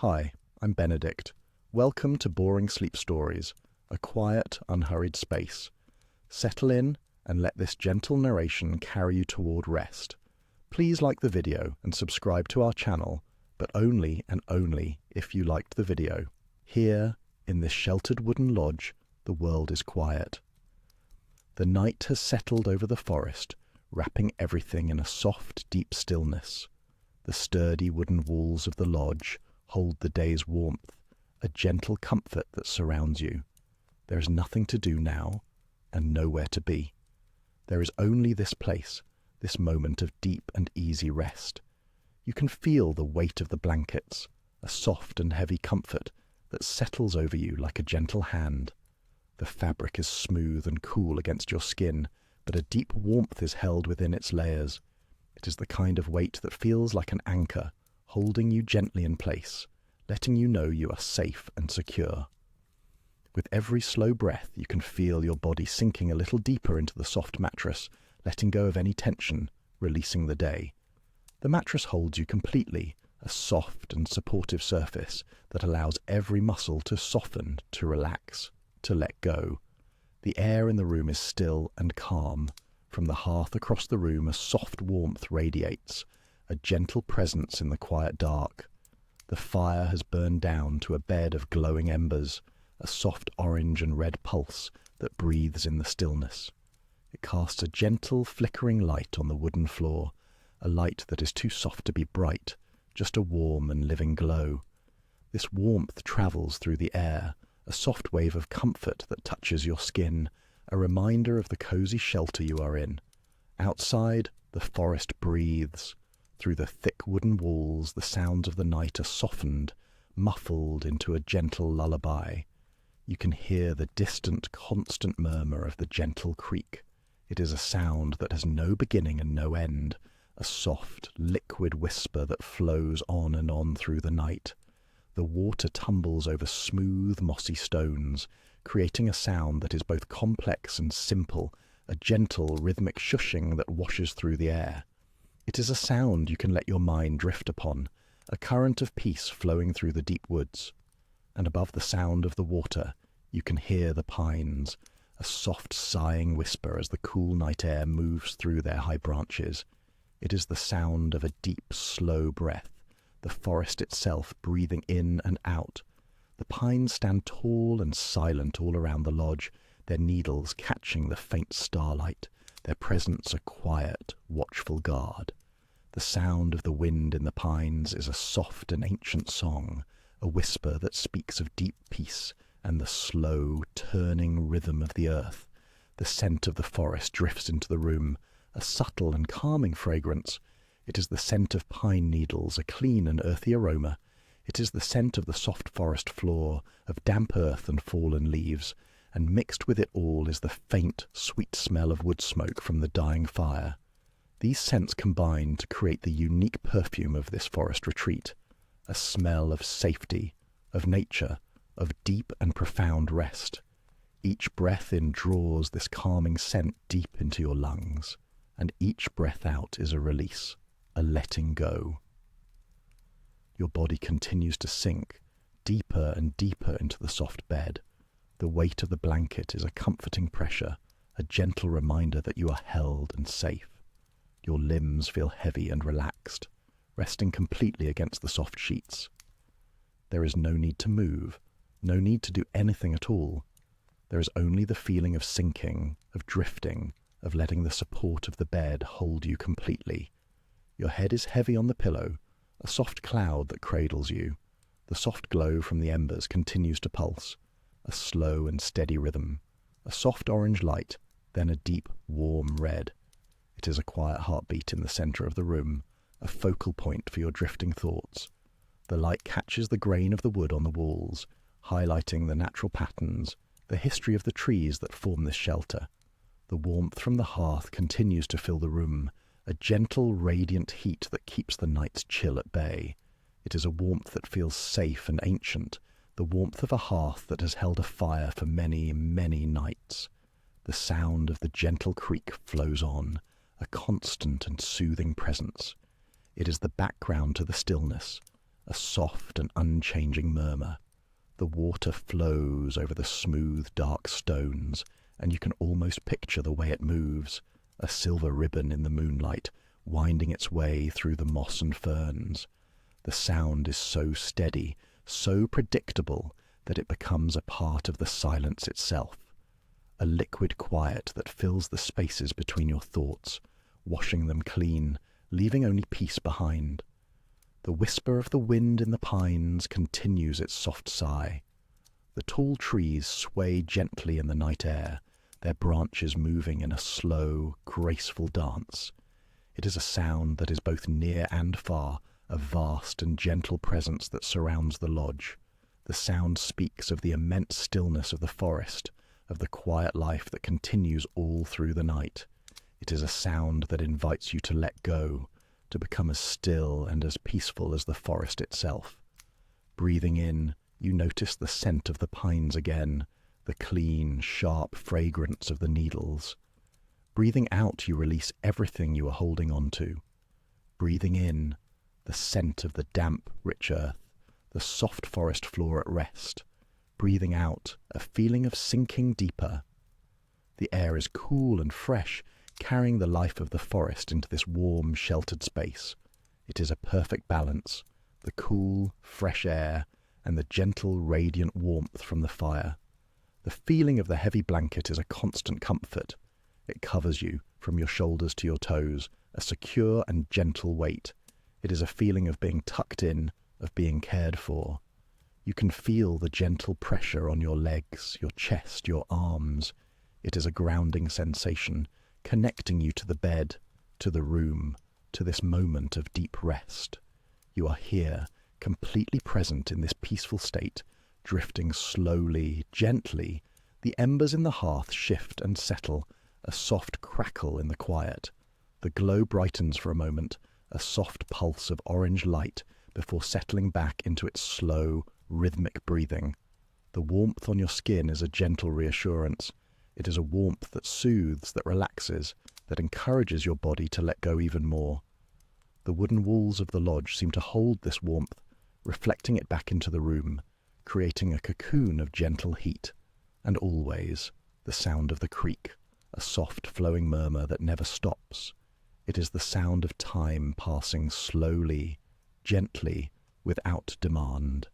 Hi, I'm Benedict. Welcome to Boring Sleep Stories, a quiet, unhurried space. Settle in and let this gentle narration carry you toward rest. Please like the video and subscribe to our channel, but only and only if you liked the video. Here, in this sheltered wooden lodge, the world is quiet. The night has settled over the forest, wrapping everything in a soft, deep stillness. The sturdy wooden walls of the lodge hold the day's warmth, a gentle comfort that surrounds you. There is nothing to do now, and nowhere to be. There is only this place, this moment of deep and easy rest. You can feel the weight of the blankets, a soft and heavy comfort that settles over you like a gentle hand. The fabric is smooth and cool against your skin, but a deep warmth is held within its layers. It is the kind of weight that feels like an anchor, holding you gently in place, letting you know you are safe and secure. With every slow breath, you can feel your body sinking a little deeper into the soft mattress, letting go of any tension, releasing the day. The mattress holds you completely, a soft and supportive surface that allows every muscle to soften, to relax, to let go. The air in the room is still and calm. From the hearth across the room, a soft warmth radiates, a gentle presence in the quiet dark. The fire has burned down to a bed of glowing embers, a soft orange and red pulse that breathes in the stillness. It casts a gentle, flickering light on the wooden floor, a light that is too soft to be bright, just a warm and living glow. This warmth travels through the air, a soft wave of comfort that touches your skin, a reminder of the cozy shelter you are in. Outside, the forest breathes. Through the thick wooden walls, the sounds of the night are softened, muffled into a gentle lullaby. You can hear the distant, constant murmur of the gentle creek. It is a sound that has no beginning and no end, a soft, liquid whisper that flows on and on through the night. The water tumbles over smooth, mossy stones, creating a sound that is both complex and simple, a gentle, rhythmic shushing that washes through the air. It is a sound you can let your mind drift upon, a current of peace flowing through the deep woods. And above the sound of the water, you can hear the pines, a soft sighing whisper as the cool night air moves through their high branches. It is the sound of a deep, slow breath, the forest itself breathing in and out. The pines stand tall and silent all around the lodge, their needles catching the faint starlight, their presence a quiet, watchful guard. The sound of the wind in the pines is a soft and ancient song, a whisper that speaks of deep peace and the slow, turning rhythm of the earth. The scent of the forest drifts into the room, a subtle and calming fragrance. It is the scent of pine needles, a clean and earthy aroma. It is the scent of the soft forest floor, of damp earth and fallen leaves, and mixed with it all is the faint, sweet smell of wood smoke from the dying fire. These scents combine to create the unique perfume of this forest retreat, a smell of safety, of nature, of deep and profound rest. Each breath in draws this calming scent deep into your lungs, and each breath out is a release, a letting go. Your body continues to sink, deeper and deeper into the soft bed. The weight of the blanket is a comforting pressure, a gentle reminder that you are held and safe. Your limbs feel heavy and relaxed, resting completely against the soft sheets. There is no need to move, no need to do anything at all. There is only the feeling of sinking, of drifting, of letting the support of the bed hold you completely. Your head is heavy on the pillow, a soft cloud that cradles you. The soft glow from the embers continues to pulse, a slow and steady rhythm, a soft orange light, then a deep, warm red. It is a quiet heartbeat in the center of the room, a focal point for your drifting thoughts. The light catches the grain of the wood on the walls, highlighting the natural patterns, the history of the trees that form this shelter. The warmth from the hearth continues to fill the room, a gentle, radiant heat that keeps the night's chill at bay. It is a warmth that feels safe and ancient, the warmth of a hearth that has held a fire for many, many nights. The sound of the gentle creek flows on, a constant and soothing presence. It is the background to the stillness, a soft and unchanging murmur. The water flows over the smooth, dark stones, and you can almost picture the way it moves, a silver ribbon in the moonlight, winding its way through the moss and ferns. The sound is so steady, so predictable, that it becomes a part of the silence itself, a liquid quiet that fills the spaces between your thoughts, washing them clean, leaving only peace behind. The whisper of the wind in the pines continues its soft sigh. The tall trees sway gently in the night air, their branches moving in a slow, graceful dance. It is a sound that is both near and far, a vast and gentle presence that surrounds the lodge. The sound speaks of the immense stillness of the forest, of the quiet life that continues all through the night. It is a sound that invites you to let go, to become as still and as peaceful as the forest itself. Breathing in, you notice the scent of the pines again, the clean, sharp fragrance of the needles. Breathing out, you release everything you are holding on to. Breathing in, the scent of the damp, rich earth, the soft forest floor at rest. Breathing out, a feeling of sinking deeper. The air is cool and fresh, carrying the life of the forest into this warm, sheltered space. It is a perfect balance, the cool, fresh air and the gentle, radiant warmth from the fire. The feeling of the heavy blanket is a constant comfort. It covers you from your shoulders to your toes, a secure and gentle weight. It is a feeling of being tucked in, of being cared for. You can feel the gentle pressure on your legs, your chest, your arms. It is a grounding sensation, connecting you to the bed, to the room, to this moment of deep rest. You are here, completely present in this peaceful state, drifting slowly, gently. The embers in the hearth shift and settle, a soft crackle in the quiet. The glow brightens for a moment, a soft pulse of orange light before settling back into its slow, rhythmic breathing. The warmth on your skin is a gentle reassurance. It is a warmth that soothes, that relaxes, that encourages your body to let go even more. The wooden walls of the lodge seem to hold this warmth, reflecting it back into the room, creating a cocoon of gentle heat. And always, the sound of the creek, a soft flowing murmur that never stops. It is the sound of time passing slowly, gently, without demand.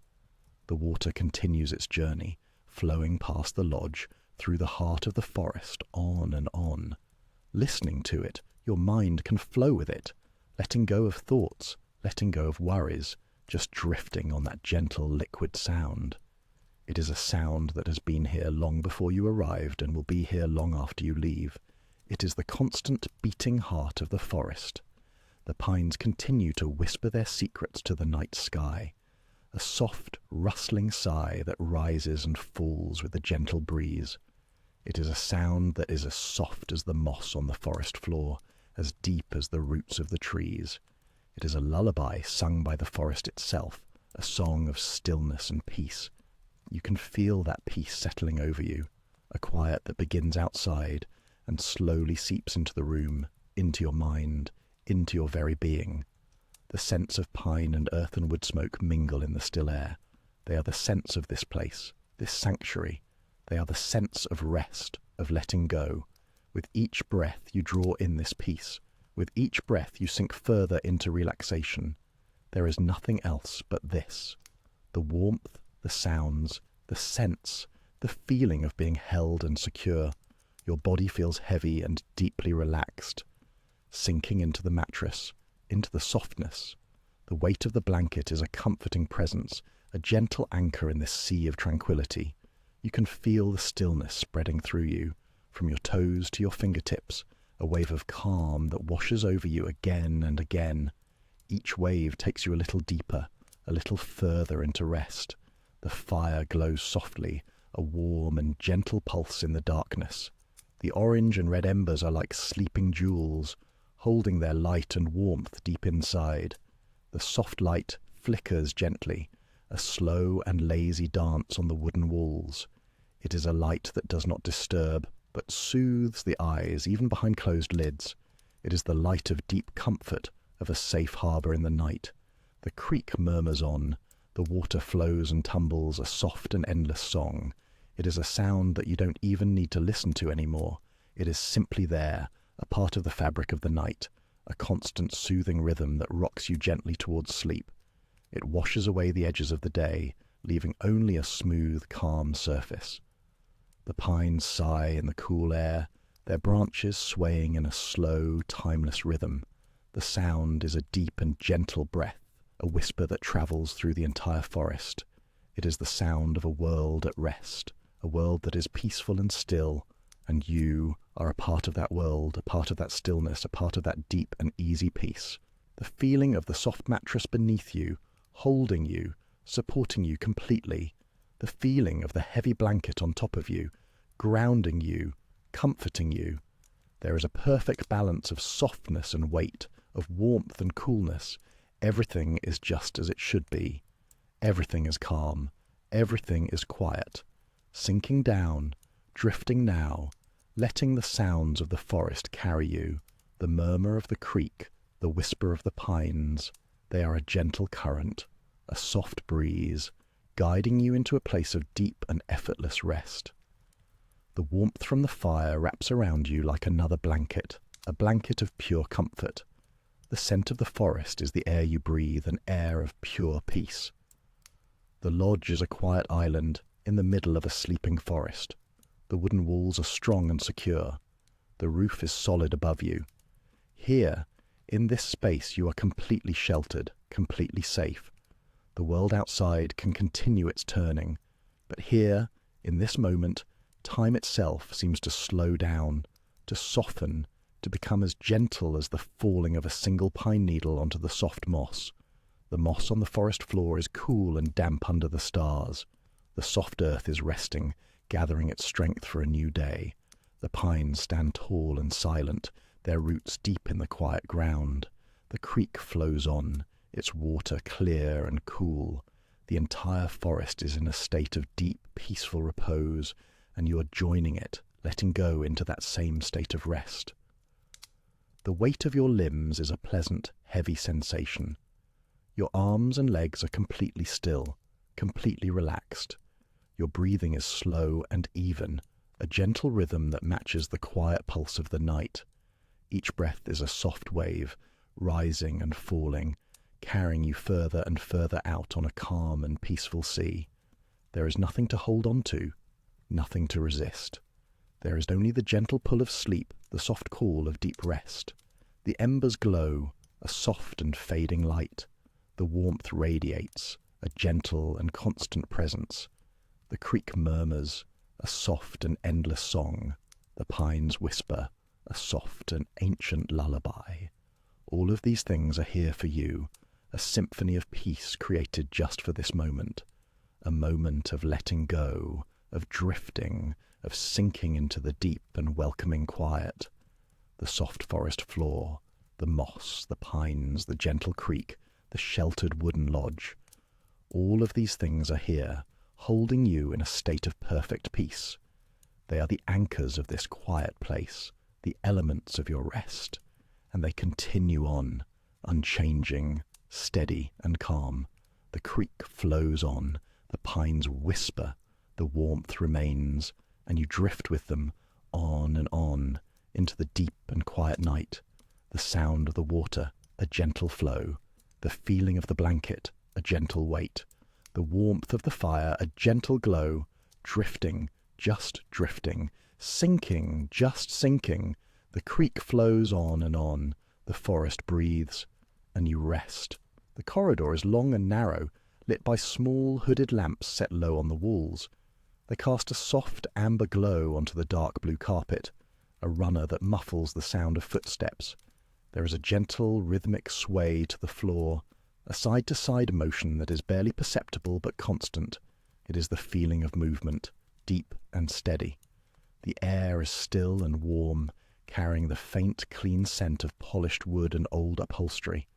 The water continues its journey, flowing past the lodge, through the heart of the forest, on and on. Listening to it, your mind can flow with it, letting go of thoughts, letting go of worries, just drifting on that gentle liquid sound. It is a sound that has been here long before you arrived and will be here long after you leave. It is the constant beating heart of the forest. The pines continue to whisper their secrets to the night sky, a soft, rustling sigh that rises and falls with the gentle breeze. It is a sound that is as soft as the moss on the forest floor, as deep as the roots of the trees. It is a lullaby sung by the forest itself, a song of stillness and peace. You can feel that peace settling over you, a quiet that begins outside and slowly seeps into the room, into your mind, into your very being. The scents of pine and earth and wood smoke mingle in the still air. They are the scents of this place, this sanctuary. They are the sense of rest, of letting go. With each breath you draw in this peace. With each breath you sink further into relaxation. There is nothing else but this. The warmth, the sounds, the sense, the feeling of being held and secure. Your body feels heavy and deeply relaxed, sinking into the mattress, into the softness. The weight of the blanket is a comforting presence, a gentle anchor in this sea of tranquility. You can feel the stillness spreading through you, from your toes to your fingertips, a wave of calm that washes over you again and again. Each wave takes you a little deeper, a little further into rest. The fire glows softly, a warm and gentle pulse in the darkness. The orange and red embers are like sleeping jewels, holding their light and warmth deep inside. The soft light flickers gently, a slow and lazy dance on the wooden walls. It is a light that does not disturb, but soothes the eyes, even behind closed lids. It is the light of deep comfort, of a safe harbour in the night, The creek murmurs on, the water flows and tumbles, a soft and endless song. It is a sound that you don't even need to listen to anymore. It is simply there, a part of the fabric of the night, a constant soothing rhythm that rocks you gently towards sleep. It washes away the edges of the day, leaving only a smooth, calm surface. The pines sigh in the cool air, their branches swaying in a slow, timeless rhythm. The sound is a deep and gentle breath, a whisper that travels through the entire forest. It is the sound of a world at rest, a world that is peaceful and still, and you are a part of that world, a part of that stillness, a part of that deep and easy peace. The feeling of the soft mattress beneath you, holding you, supporting you completely. The feeling of the heavy blanket on top of you, grounding you, comforting you. There is a perfect balance of softness and weight, of warmth and coolness. Everything is just as it should be. Everything is calm. Everything is quiet. Sinking down, drifting now, letting the sounds of the forest carry you, the murmur of the creek, the whisper of the pines. They are a gentle current, a soft breeze, guiding you into a place of deep and effortless rest. The warmth from the fire wraps around you like another blanket, a blanket of pure comfort. The scent of the forest is the air you breathe, an air of pure peace. The lodge is a quiet island in the middle of a sleeping forest. The wooden walls are strong and secure. The roof is solid above you. Here, in this space, you are completely sheltered, completely safe. The world outside can continue its turning, but here, in this moment, time itself seems to slow down, to soften, to become as gentle as the falling of a single pine needle onto the soft moss. The moss on the forest floor is cool and damp under the stars. The soft earth is resting, gathering its strength for a new day. The pines stand tall and silent, their roots deep in the quiet ground. The creek flows on, its water clear and cool. The entire forest is in a state of deep, peaceful repose, and you are joining it, letting go into that same state of rest. The weight of your limbs is a pleasant, heavy sensation. Your arms and legs are completely still, completely relaxed. Your breathing is slow and even, a gentle rhythm that matches the quiet pulse of the night. Each breath is a soft wave, rising and falling, carrying you further and further out on a calm and peaceful sea. There is nothing to hold on to, nothing to resist. There is only the gentle pull of sleep, the soft call of deep rest. The embers glow, a soft and fading light. The warmth radiates, a gentle and constant presence. The creek murmurs, a soft and endless song. The pines whisper, a soft and ancient lullaby. All of these things are here for you, a symphony of peace created just for this moment. A moment of letting go, of drifting, of sinking into the deep and welcoming quiet. The soft forest floor, the moss, the pines, the gentle creek, the sheltered wooden lodge. All of these things are here, holding you in a state of perfect peace. They are the anchors of this quiet place, the elements of your rest, and they continue on, unchanging, steady and calm. The creek flows on, the pines whisper, the warmth remains, and you drift with them on and on into the deep and quiet night. The sound of the water, a gentle flow, the feeling of the blanket, a gentle weight, the warmth of the fire, a gentle glow, drifting, just drifting, sinking, just sinking. The creek flows on and on, the forest breathes, and you rest. The corridor is long and narrow, lit by small hooded lamps set low on the walls. They cast a soft amber glow onto the dark blue carpet, a runner that muffles the sound of footsteps. There is a gentle, rhythmic sway to the floor, a side-to-side motion that is barely perceptible but constant. It is the feeling of movement, deep and steady. The air is still and warm, carrying the faint, clean scent of polished wood and old upholstery.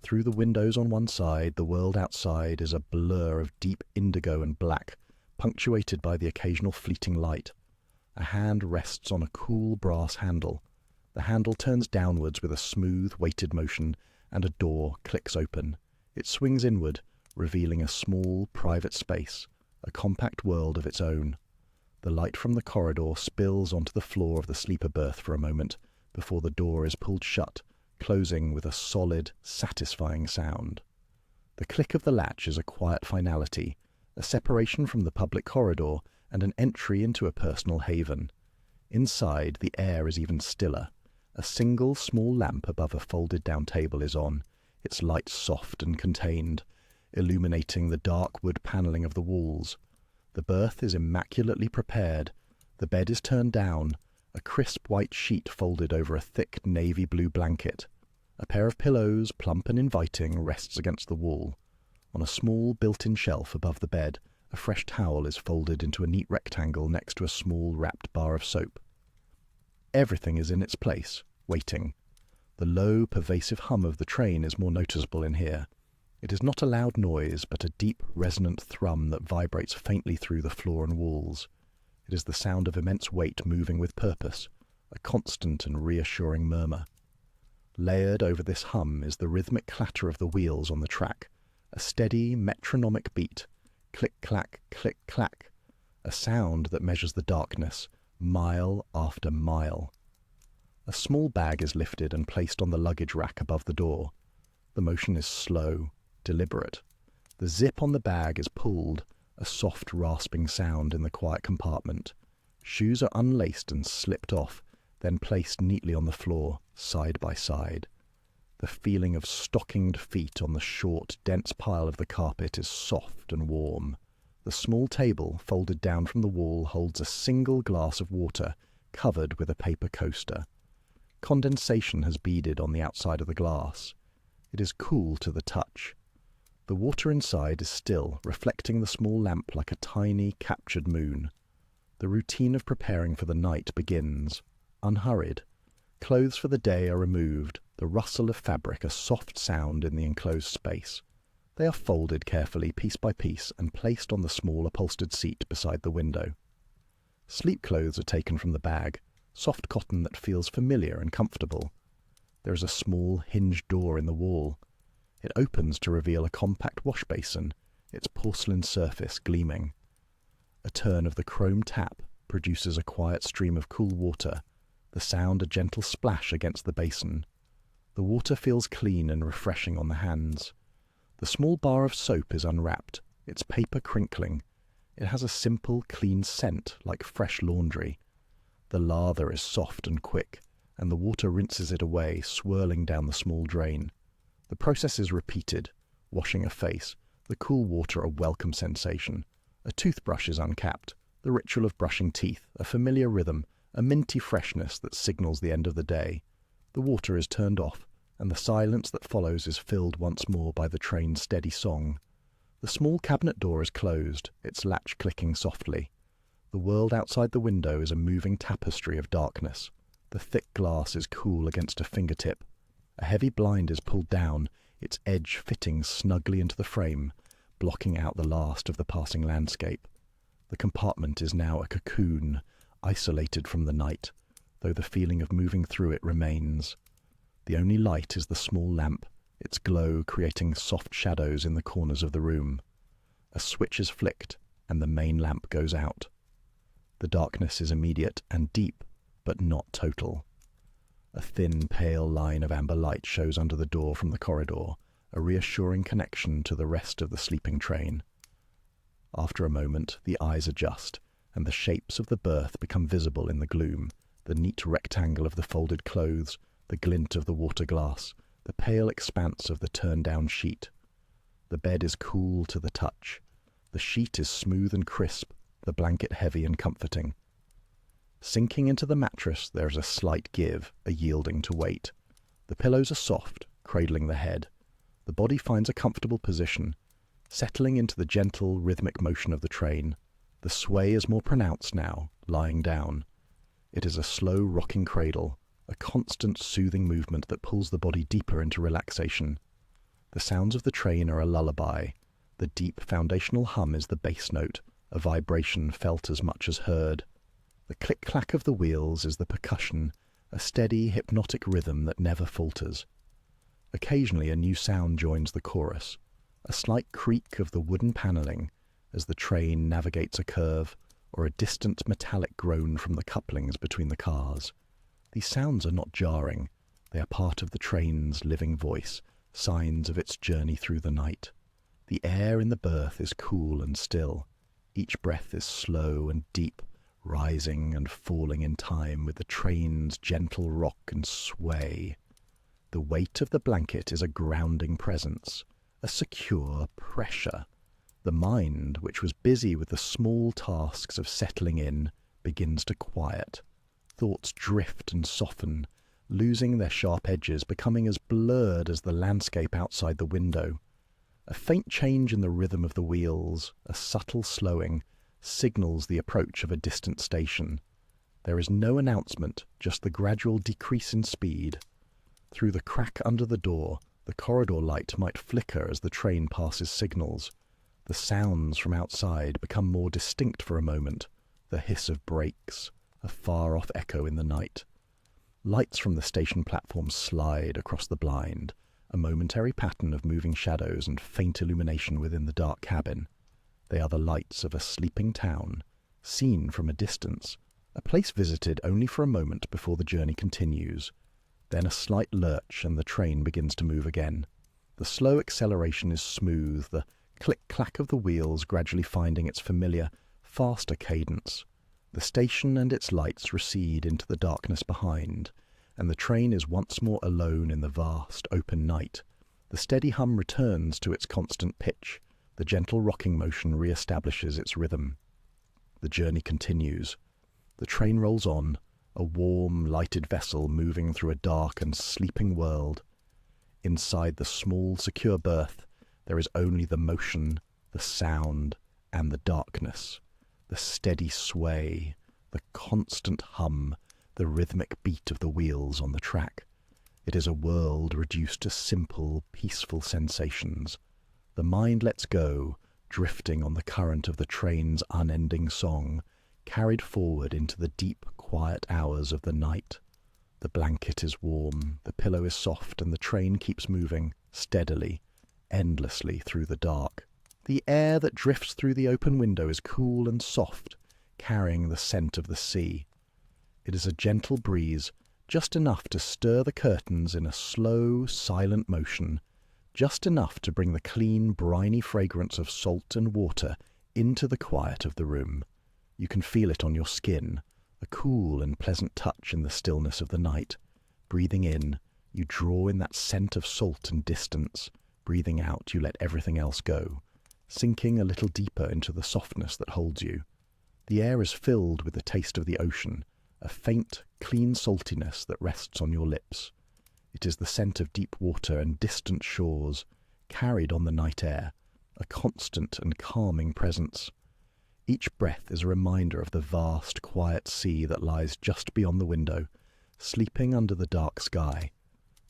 Through the windows on one side, the world outside is a blur of deep indigo and black, punctuated by the occasional fleeting light. A hand rests on a cool brass handle. The handle turns downwards with a smooth, weighted motion, and a door clicks open. It swings inward, revealing a small, private space, a compact world of its own. The light from the corridor spills onto the floor of the sleeper berth for a moment before the door is pulled shut, closing with a solid, satisfying sound. The click of the latch is a quiet finality, a separation from the public corridor and an entry into a personal haven. Inside, the air is even stiller. A single small lamp above a folded-down table is on, its light soft and contained, illuminating the dark wood panelling of the walls. The berth is immaculately prepared. The bed is turned down, a crisp white sheet folded over a thick navy blue blanket. A pair of pillows, plump and inviting, rests against the wall. On a small built-in shelf above the bed, a fresh towel is folded into a neat rectangle next to a small wrapped bar of soap. Everything is in its place, waiting. The low, pervasive hum of the train is more noticeable in here. It is not a loud noise, but a deep, resonant thrum that vibrates faintly through the floor and walls. It is the sound of immense weight moving with purpose, a constant and reassuring murmur. Layered over this hum is the rhythmic clatter of the wheels on the track, a steady, metronomic beat, click-clack, click-clack, a sound that measures the darkness, mile after mile. A small bag is lifted and placed on the luggage rack above the door. The motion is slow, deliberate. The zip on the bag is pulled, a soft rasping sound in the quiet compartment. Shoes are unlaced and slipped off, then placed neatly on the floor, side by side. The feeling of stockinged feet on the short, dense pile of the carpet is soft and warm. The small table, folded down from the wall, holds a single glass of water, covered with a paper coaster. Condensation has beaded on the outside of the glass. It is cool to the touch. The water inside is still, reflecting the small lamp like a tiny, captured moon. The routine of preparing for the night begins, unhurried. Clothes for the day are removed, the rustle of fabric a soft sound in the enclosed space. They are folded carefully, piece by piece, and placed on the small upholstered seat beside the window. Sleep clothes are taken from the bag, soft cotton that feels familiar and comfortable. There is a small hinged door in the wall. It opens to reveal a compact wash basin, its porcelain surface gleaming. A turn of the chrome tap produces a quiet stream of cool water, the sound a gentle splash against the basin. The water feels clean and refreshing on the hands. The small bar of soap is unwrapped, its paper crinkling. It has a simple, clean scent like fresh laundry. The lather is soft and quick, and the water rinses it away, swirling down the small drain. The process is repeated, washing a face, the cool water a welcome sensation. A toothbrush is uncapped, the ritual of brushing teeth, a familiar rhythm, a minty freshness that signals the end of the day. The water is turned off, and the silence that follows is filled once more by the train's steady song. The small cabinet door is closed, its latch clicking softly. The world outside the window is a moving tapestry of darkness. The thick glass is cool against a fingertip. A heavy blind is pulled down, its edge fitting snugly into the frame, blocking out the last of the passing landscape. The compartment is now a cocoon, isolated from the night, though the feeling of moving through it remains. The only light is the small lamp, its glow creating soft shadows in the corners of the room. A switch is flicked, and the main lamp goes out. The darkness is immediate and deep, but not total. A thin, pale line of amber light shows under the door from the corridor, a reassuring connection to the rest of the sleeping train. After a moment, the eyes adjust, and the shapes of the berth become visible in the gloom, the neat rectangle of the folded clothes, the glint of the water glass, the pale expanse of the turned-down sheet. The bed is cool to the touch. The sheet is smooth and crisp, the blanket heavy and comforting. Sinking into the mattress, there is a slight give, a yielding to weight. The pillows are soft, cradling the head. The body finds a comfortable position, settling into the gentle, rhythmic motion of the train. The sway is more pronounced now, lying down. It is a slow, rocking cradle, a constant, soothing movement that pulls the body deeper into relaxation. The sounds of the train are a lullaby. The deep, foundational hum is the bass note, a vibration felt as much as heard. The click-clack of the wheels is the percussion, a steady, hypnotic rhythm that never falters. Occasionally a new sound joins the chorus, A slight creak of the wooden panelling as the train navigates a curve, or a distant metallic groan from the couplings between the cars. These sounds are not jarring. They are part of the train's living voice, signs of its journey through the night. The air in the berth is cool and still. Each breath is slow and deep, rising and falling in time with the train's gentle rock and sway. The weight of the blanket is a grounding presence, a secure pressure. The mind, which was busy with the small tasks of settling in, begins to quiet. Thoughts drift and soften, losing their sharp edges, becoming as blurred as the landscape outside the window. A faint change in the rhythm of the wheels, a subtle slowing, signals the approach of a distant station. There is no announcement, just the gradual decrease in speed. Through the crack under the door, the corridor light might flicker as the train passes signals. The sounds from outside become more distinct for a moment, the hiss of brakes, a far-off echo in the night. Lights from the station platform slide across the blind, a momentary pattern of moving shadows and faint illumination within the dark cabin. They are the lights of a sleeping town, seen from a distance, a place visited only for a moment before the journey continues. Then a slight lurch and the train begins to move again. The slow acceleration is smooth, the click-clack of the wheels gradually finding its familiar, faster cadence. The station and its lights recede into the darkness behind, and the train is once more alone in the vast, open night. The steady hum returns to its constant pitch. The gentle rocking motion re-establishes its rhythm. The journey continues. The train rolls on, a warm, lighted vessel moving through a dark and sleeping world. Inside the small, secure berth, there is only the motion, the sound, and the darkness. The steady sway, the constant hum, the rhythmic beat of the wheels on the track. It is a world reduced to simple, peaceful sensations. The mind lets go, drifting on the current of the train's unending song, carried forward into the deep, quiet hours of the night. The blanket is warm, the pillow is soft, and the train keeps moving, steadily, endlessly through the dark. The air that drifts through the open window is cool and soft, carrying the scent of the sea. It is a gentle breeze, just enough to stir the curtains in a slow, silent motion, just enough to bring the clean, briny fragrance of salt and water into the quiet of the room. You can feel it on your skin, a cool and pleasant touch in the stillness of the night. Breathing in, you draw in that scent of salt and distance. Breathing out, you let everything else go, sinking a little deeper into the softness that holds you. The air is filled with the taste of the ocean, a faint, clean saltiness that rests on your lips. It is the scent of deep water and distant shores, carried on the night air, a constant and calming presence. Each breath is a reminder of the vast, quiet sea that lies just beyond the window, sleeping under the dark sky.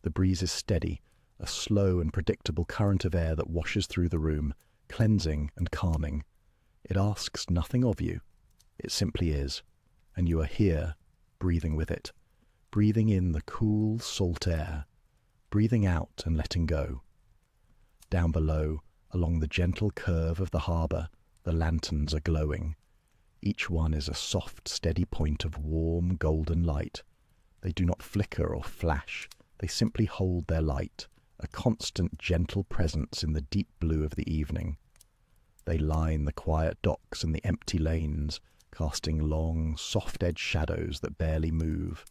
The breeze is steady, a slow and predictable current of air that washes through the room, cleansing and calming. It asks nothing of you. It simply is, and you are here, breathing with it, breathing in the cool, salt air, breathing out and letting go. Down below, along the gentle curve of the harbour, the lanterns are glowing. Each one is a soft, steady point of warm, golden light. They do not flicker or flash. They simply hold their light, a constant, gentle presence in the deep blue of the evening. They line the quiet docks and the empty lanes, casting long, soft-edged shadows that barely move.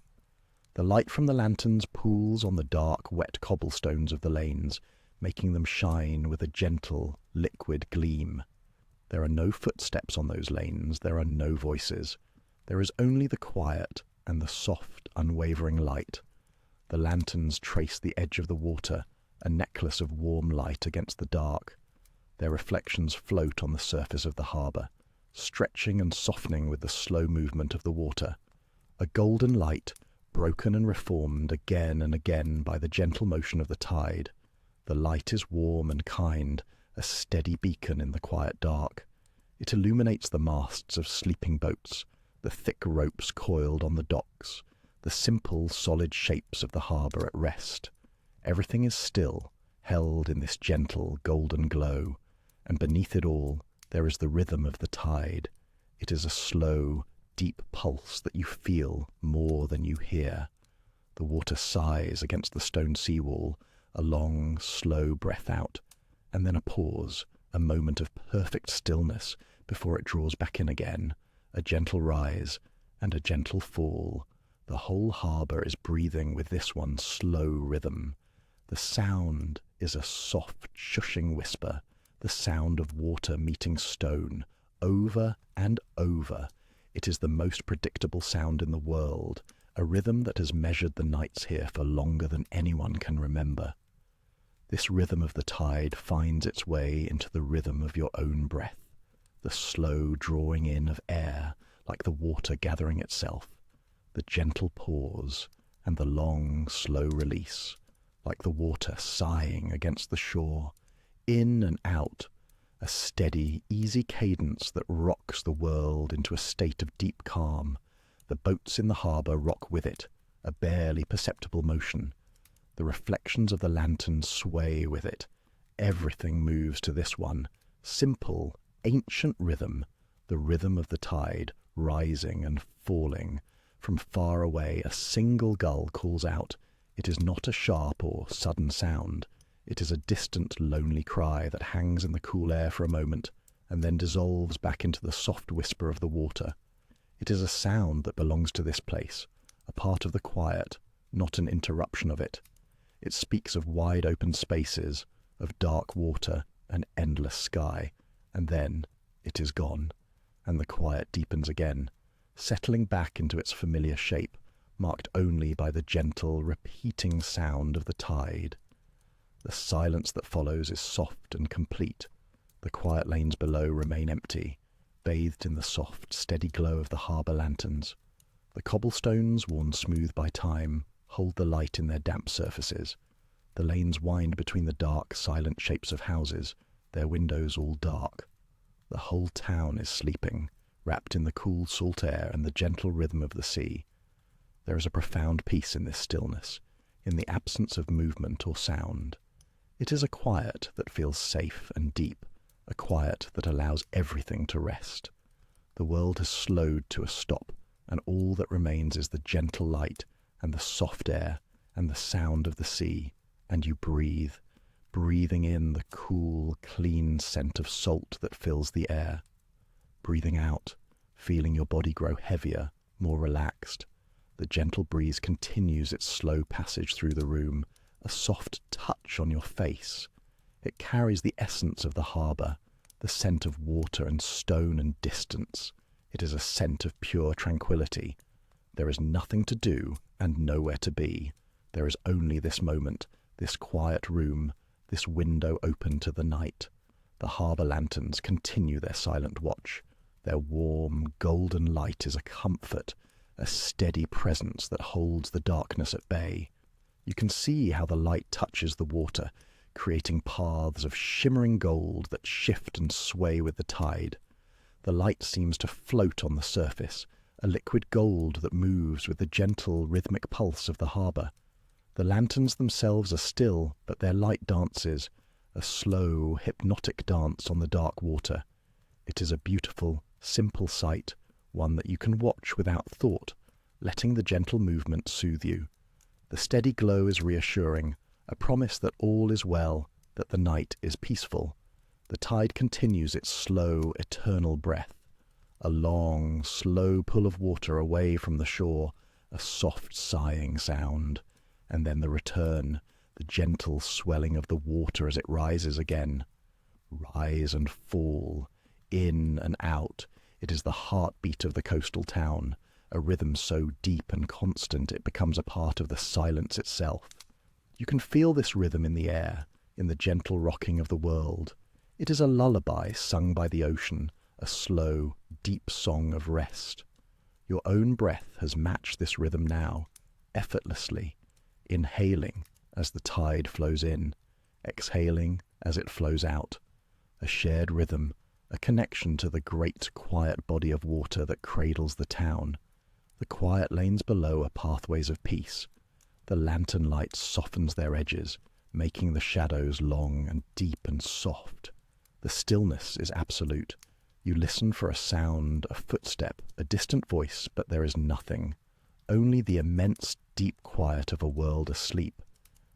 The light from the lanterns pools on the dark, wet cobblestones of the lanes, making them shine with a gentle, liquid gleam. There are no footsteps on those lanes, there are no voices. There is only the quiet and the soft, unwavering light. The lanterns trace the edge of the water, a necklace of warm light against the dark. Their reflections float on the surface of the harbour, stretching and softening with the slow movement of the water. A golden light, broken and reformed again and again by the gentle motion of the tide. The light is warm and kind, a steady beacon in the quiet dark. It illuminates the masts of sleeping boats, the thick ropes coiled on the docks, the simple, solid shapes of the harbour at rest. Everything is still, held in this gentle golden glow, and beneath it all there is the rhythm of the tide. It is a slow, deep pulse that you feel more than you hear. The water sighs against the stone seawall, a long, slow breath out, and then a pause, a moment of perfect stillness before it draws back in again, a gentle rise and a gentle fall. The whole harbour is breathing with this one slow rhythm. The sound is a soft, shushing whisper, the sound of water meeting stone, over and over. It is the most predictable sound in the world, a rhythm that has measured the nights here for longer than anyone can remember. This rhythm of the tide finds its way into the rhythm of your own breath, the slow drawing in of air like the water gathering itself, the gentle pause and the long, slow release, like the water sighing against the shore, in and out, a steady, easy cadence that rocks the world into a state of deep calm. The boats in the harbour rock with it, a barely perceptible motion. The reflections of the lanterns sway with it. Everything moves to this one, simple, ancient rhythm, the rhythm of the tide, rising and falling. From far away, a single gull calls out. It is not a sharp or sudden sound. It is a distant, lonely cry that hangs in the cool air for a moment and then dissolves back into the soft whisper of the water. It is a sound that belongs to this place, a part of the quiet, not an interruption of it. It speaks of wide open spaces, of dark water and endless sky, and then it is gone, and the quiet deepens again, settling back into its familiar shape, marked only by the gentle, repeating sound of the tide. The silence that follows is soft and complete. The quiet lanes below remain empty, bathed in the soft, steady glow of the harbour lanterns. The cobblestones, worn smooth by time, hold the light in their damp surfaces. The lanes wind between the dark, silent shapes of houses, their windows all dark. The whole town is sleeping, wrapped in the cool salt air and the gentle rhythm of the sea. There is a profound peace in this stillness, in the absence of movement or sound. It is a quiet that feels safe and deep, a quiet that allows everything to rest. The world has slowed to a stop, and all that remains is the gentle light and the soft air and the sound of the sea, and you breathe, breathing in the cool, clean scent of salt that fills the air. Breathing out, feeling your body grow heavier, more relaxed. The gentle breeze continues its slow passage through the room, a soft touch on your face. It carries the essence of the harbour, the scent of water and stone and distance. It is a scent of pure tranquillity. There is nothing to do and nowhere to be. There is only this moment, this quiet room, this window open to the night. The harbour lanterns continue their silent watch. Their warm, golden light is a comfort, a steady presence that holds the darkness at bay. You can see how the light touches the water, creating paths of shimmering gold that shift and sway with the tide. The light seems to float on the surface, a liquid gold that moves with the gentle, rhythmic pulse of the harbour. The lanterns themselves are still, but their light dances, a slow, hypnotic dance on the dark water. It is a beautiful, simple sight, one that you can watch without thought, letting the gentle movement soothe you. The steady glow is reassuring, a promise that all is well, that the night is peaceful. The tide continues its slow, eternal breath. A long, slow pull of water away from the shore, a soft sighing sound, and then the return, the gentle swelling of the water as it rises again. Rise and fall, in and out. It is the heartbeat of the coastal town, a rhythm so deep and constant it becomes a part of the silence itself. You can feel this rhythm in the air, in the gentle rocking of the world. It is a lullaby sung by the ocean, a slow, deep song of rest. Your own breath has matched this rhythm now, effortlessly, inhaling as the tide flows in, exhaling as it flows out. A shared rhythm, a connection to the great quiet body of water that cradles the town. The quiet lanes below are pathways of peace. The lantern light softens their edges, making the shadows long and deep and soft. The stillness is absolute. You listen for a sound, a footstep, a distant voice, but there is nothing. Only the immense, deep quiet of a world asleep.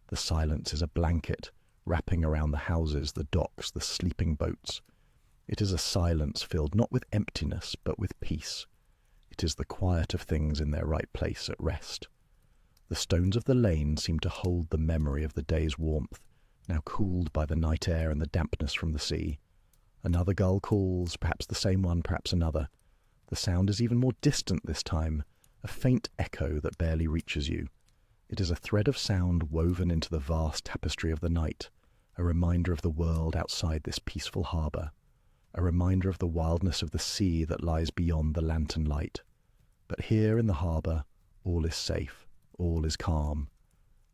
The silence is a blanket, wrapping around the houses, the docks, the sleeping boats. It is a silence filled not with emptiness, but with peace. It is the quiet of things in their right place at rest. The stones of the lane seem to hold the memory of the day's warmth, now cooled by the night air and the dampness from the sea. Another gull calls, perhaps the same one, perhaps another. The sound is even more distant this time, a faint echo that barely reaches you. It is a thread of sound woven into the vast tapestry of the night, a reminder of the world outside this peaceful harbour, a reminder of the wildness of the sea that lies beyond the lantern light. But here in the harbour, all is safe, all is calm.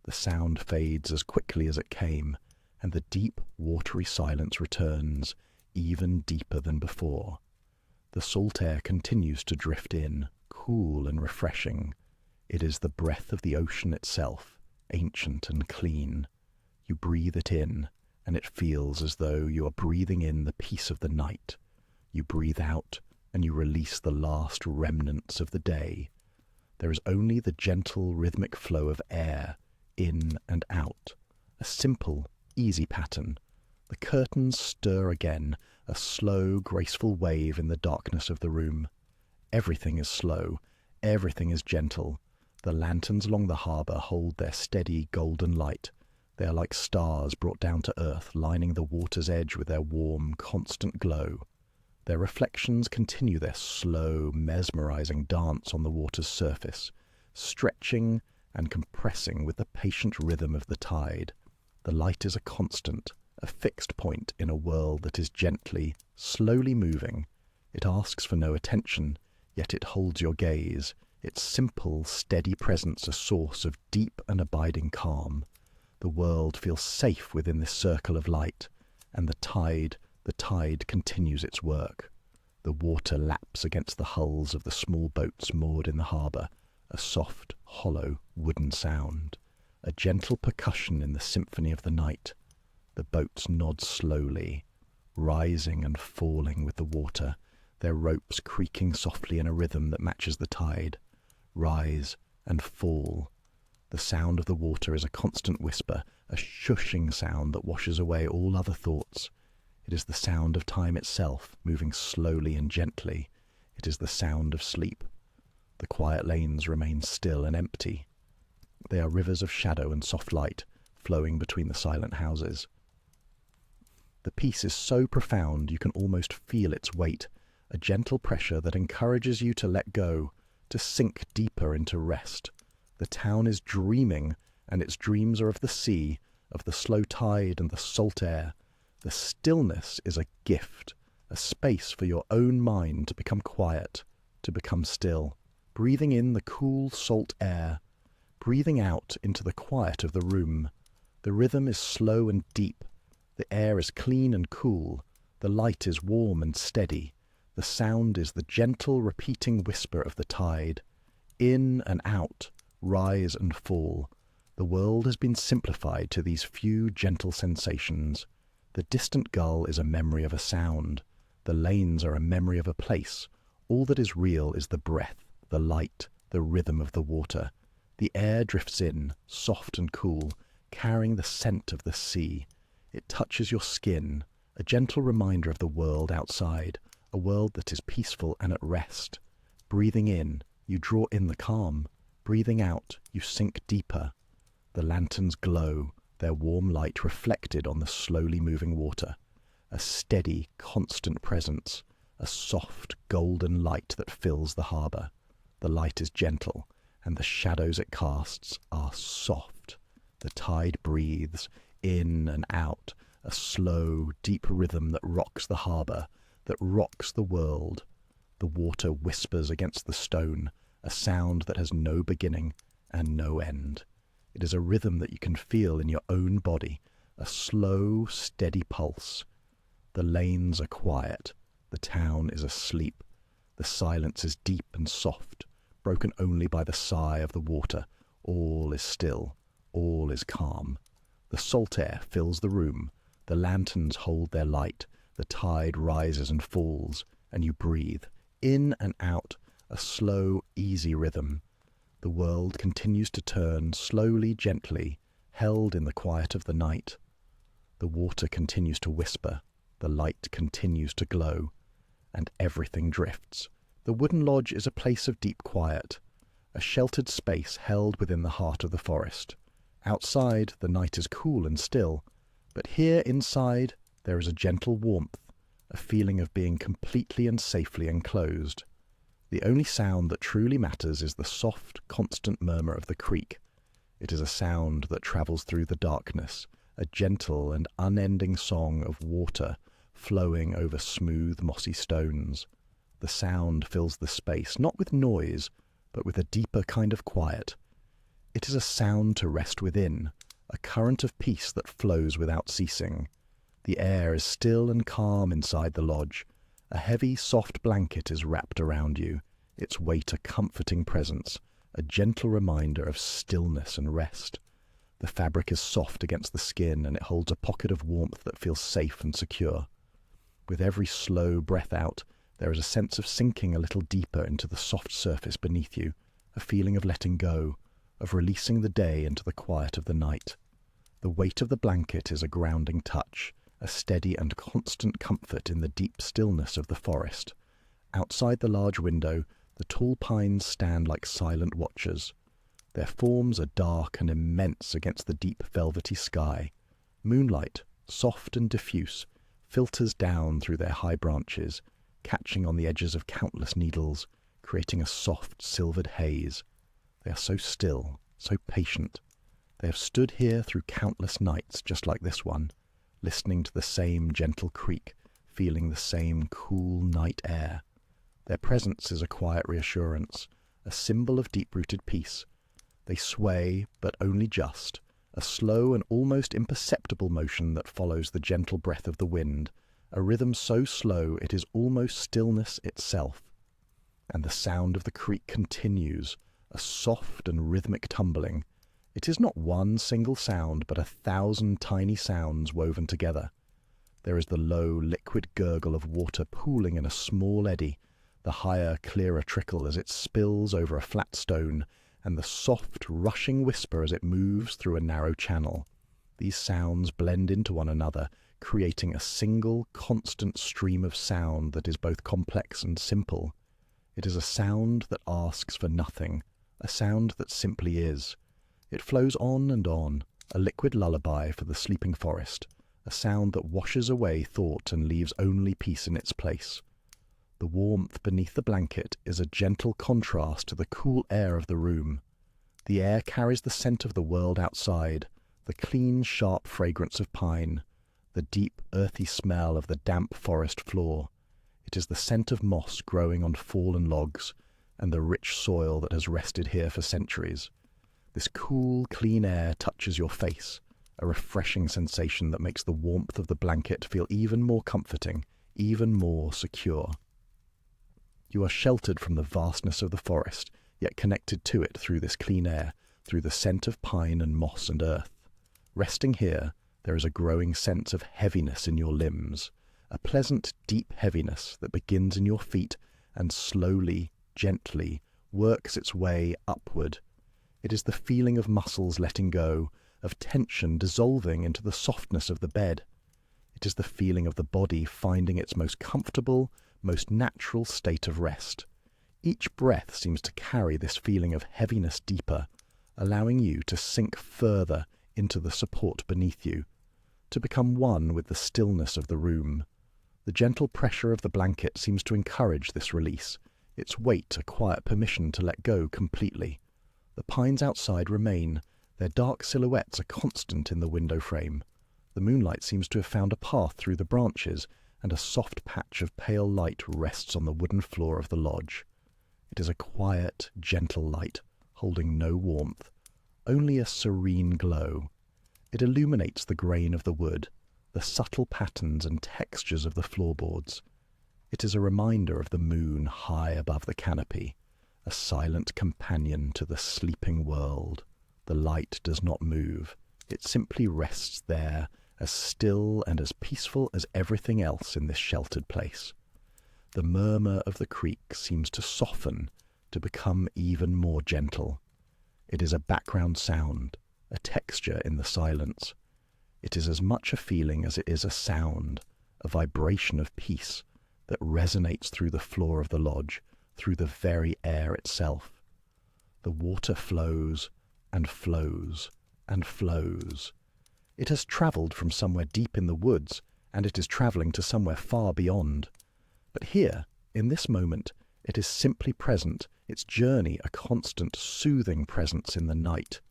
The sound fades as quickly as it came, and the deep, watery silence returns, even deeper than before. The salt air continues to drift in, cool and refreshing. It is the breath of the ocean itself, ancient and clean. You breathe it in, and it feels as though you are breathing in the peace of the night. You breathe out, and you release the last remnants of the day. There is only the gentle, rhythmic flow of air, in and out, a simple, easy pattern. The curtains stir again, a slow, graceful wave in the darkness of the room. Everything is slow, everything is gentle. The lanterns along the harbour hold their steady, golden light. They are like stars brought down to earth, lining the water's edge with their warm, constant glow. Their reflections continue their slow, mesmerizing dance on the water's surface, stretching and compressing with the patient rhythm of the tide. The light is a constant, a fixed point in a world that is gently, slowly moving. It asks for no attention, yet it holds your gaze, its simple, steady presence a source of deep and abiding calm. The world feels safe within this circle of light, and the tide continues its work. The water laps against the hulls of the small boats moored in the harbour, a soft, hollow, wooden sound, a gentle percussion in the symphony of the night. The boats nod slowly, rising and falling with the water, their ropes creaking softly in a rhythm that matches the tide. Rise and fall. The sound of the water is a constant whisper, a shushing sound that washes away all other thoughts. It is the sound of time itself, moving slowly and gently. It is the sound of sleep. The quiet lanes remain still and empty. They are rivers of shadow and soft light, flowing between the silent houses. The peace is so profound you can almost feel its weight, a gentle pressure that encourages you to let go, to sink deeper into rest. The town is dreaming, and its dreams are of the sea, of the slow tide and the salt air. The stillness is a gift, a space for your own mind to become quiet, to become still, breathing in the cool salt air, breathing out into the quiet of the room. The rhythm is slow and deep. The air is clean and cool. The light is warm and steady. The sound is the gentle, repeating whisper of the tide. In and out, rise and fall. The world has been simplified to these few gentle sensations. The distant gull is a memory of a sound. The lanes are a memory of a place. All that is real is the breath, the light, the rhythm of the water. The air drifts in, soft and cool, carrying the scent of the sea. It touches your skin, a gentle reminder of the world outside, a world that is peaceful and at rest. Breathing in, you draw in the calm. Breathing out, you sink deeper. The lanterns glow, their warm light reflected on the slowly moving water. A steady, constant presence, a soft, golden light that fills the harbour. The light is gentle, and the shadows it casts are soft. The tide breathes, in and out, a slow, deep rhythm that rocks the harbour, that rocks the world. The water whispers against the stone, a sound that has no beginning and no end. It is a rhythm that you can feel in your own body, a slow, steady pulse. The lanes are quiet. The town is asleep. The silence is deep and soft, broken only by the sigh of the water. All is still. All is calm. The salt air fills the room, the lanterns hold their light, the tide rises and falls, and you breathe, in and out, a slow, easy rhythm. The world continues to turn slowly, gently, held in the quiet of the night. The water continues to whisper, the light continues to glow, and everything drifts. The wooden lodge is a place of deep quiet, a sheltered space held within the heart of the forest. Outside, the night is cool and still, but here inside there is a gentle warmth, a feeling of being completely and safely enclosed. The only sound that truly matters is the soft, constant murmur of the creek. It is a sound that travels through the darkness, a gentle and unending song of water flowing over smooth, mossy stones. The sound fills the space, not with noise, but with a deeper kind of quiet. It is a sound to rest within, a current of peace that flows without ceasing. The air is still and calm inside the lodge. A heavy, soft blanket is wrapped around you, its weight a comforting presence, a gentle reminder of stillness and rest. The fabric is soft against the skin, and it holds a pocket of warmth that feels safe and secure. With every slow breath out, there is a sense of sinking a little deeper into the soft surface beneath you, a feeling of letting go, of releasing the day into the quiet of the night. The weight of the blanket is a grounding touch, a steady and constant comfort in the deep stillness of the forest. Outside the large window, the tall pines stand like silent watchers. Their forms are dark and immense against the deep velvety sky. Moonlight, soft and diffuse, filters down through their high branches, catching on the edges of countless needles, creating a soft, silvered haze. They are so still, so patient. They have stood here through countless nights just like this one, listening to the same gentle creak, feeling the same cool night air. Their presence is a quiet reassurance, a symbol of deep-rooted peace. They sway, but only just, a slow and almost imperceptible motion that follows the gentle breath of the wind, a rhythm so slow it is almost stillness itself. And the sound of the creek continues, a soft and rhythmic tumbling. It is not one single sound, but 1,000 tiny sounds woven together. There is the low, liquid gurgle of water pooling in a small eddy, the higher, clearer trickle as it spills over a flat stone, and the soft, rushing whisper as it moves through a narrow channel. These sounds blend into one another, creating a single, constant stream of sound that is both complex and simple. It is a sound that asks for nothing, a sound that simply is. It flows on, a liquid lullaby for the sleeping forest, a sound that washes away thought and leaves only peace in its place. The warmth beneath the blanket is a gentle contrast to the cool air of the room. The air carries the scent of the world outside, the clean, sharp fragrance of pine, the deep, earthy smell of the damp forest floor. It is the scent of moss growing on fallen logs, and the rich soil that has rested here for centuries. This cool, clean air touches your face, a refreshing sensation that makes the warmth of the blanket feel even more comforting, even more secure. You are sheltered from the vastness of the forest, yet connected to it through this clean air, through the scent of pine and moss and earth. Resting here, there is a growing sense of heaviness in your limbs, a pleasant, deep heaviness that begins in your feet and slowly, gently, works its way upward. It is the feeling of muscles letting go, of tension dissolving into the softness of the bed. It is the feeling of the body finding its most comfortable, most natural state of rest. Each breath seems to carry this feeling of heaviness deeper, allowing you to sink further into the support beneath you, to become one with the stillness of the room. The gentle pressure of the blanket seems to encourage this release, its weight a quiet permission to let go completely. The pines outside remain, their dark silhouettes are constant in the window frame. The moonlight seems to have found a path through the branches, and a soft patch of pale light rests on the wooden floor of the lodge. It is a quiet, gentle light, holding no warmth, only a serene glow. It illuminates the grain of the wood, the subtle patterns and textures of the floorboards. It is a reminder of the moon high above the canopy, a silent companion to the sleeping world. The light does not move, It simply rests there, as still and as peaceful as everything else in this sheltered place. The murmur of the creek seems to soften, to become even more gentle. It is a background sound, a texture in the silence. It is as much a feeling as it is a sound, a vibration of peace that resonates through the floor of the lodge, through the very air itself. The water flows and flows and flows. It has travelled from somewhere deep in the woods, and it is travelling to somewhere far beyond. But here, in this moment, it is simply present, its journey a constant, soothing presence in the night.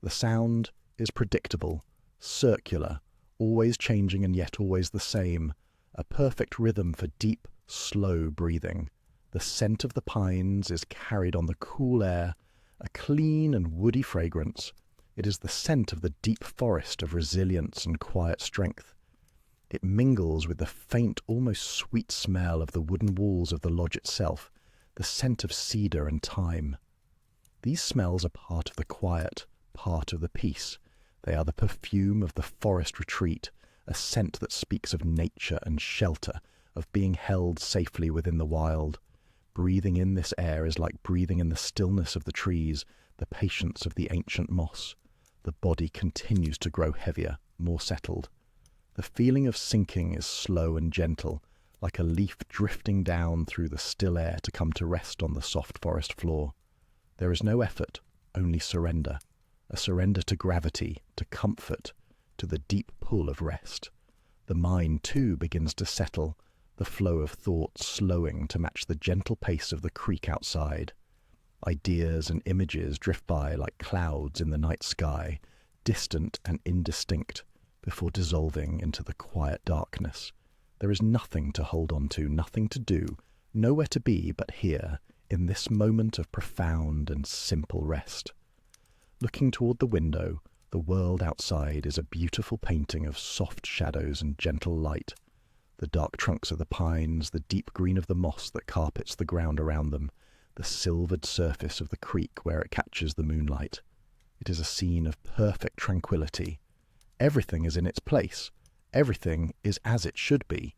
The sound is predictable, circular, always changing and yet always the same, a perfect rhythm for deep, slow breathing. The scent of the pines is carried on the cool air, a clean and woody fragrance. It is the scent of the deep forest of resilience and quiet strength. It mingles with the faint, almost sweet smell of the wooden walls of the lodge itself, the scent of cedar and thyme. These smells are part of the quiet, part of the peace. They are the perfume of the forest retreat, a scent that speaks of nature and shelter, of being held safely within the wild. Breathing in this air is like breathing in the stillness of the trees, the patience of the ancient moss. The body continues to grow heavier, more settled. The feeling of sinking is slow and gentle, like a leaf drifting down through the still air to come to rest on the soft forest floor. There is no effort, only surrender. A surrender to gravity, to comfort, to the deep pull of rest. The mind, too, begins to settle, the flow of thoughts slowing to match the gentle pace of the creek outside. Ideas and images drift by like clouds in the night sky, distant and indistinct, before dissolving into the quiet darkness. There is nothing to hold on to, nothing to do, nowhere to be but here, in this moment of profound and simple rest. Looking toward the window, the world outside is a beautiful painting of soft shadows and gentle light. The dark trunks of the pines, the deep green of the moss that carpets the ground around them, the silvered surface of the creek where it catches the moonlight. It is a scene of perfect tranquility. Everything is in its place. Everything is as it should be.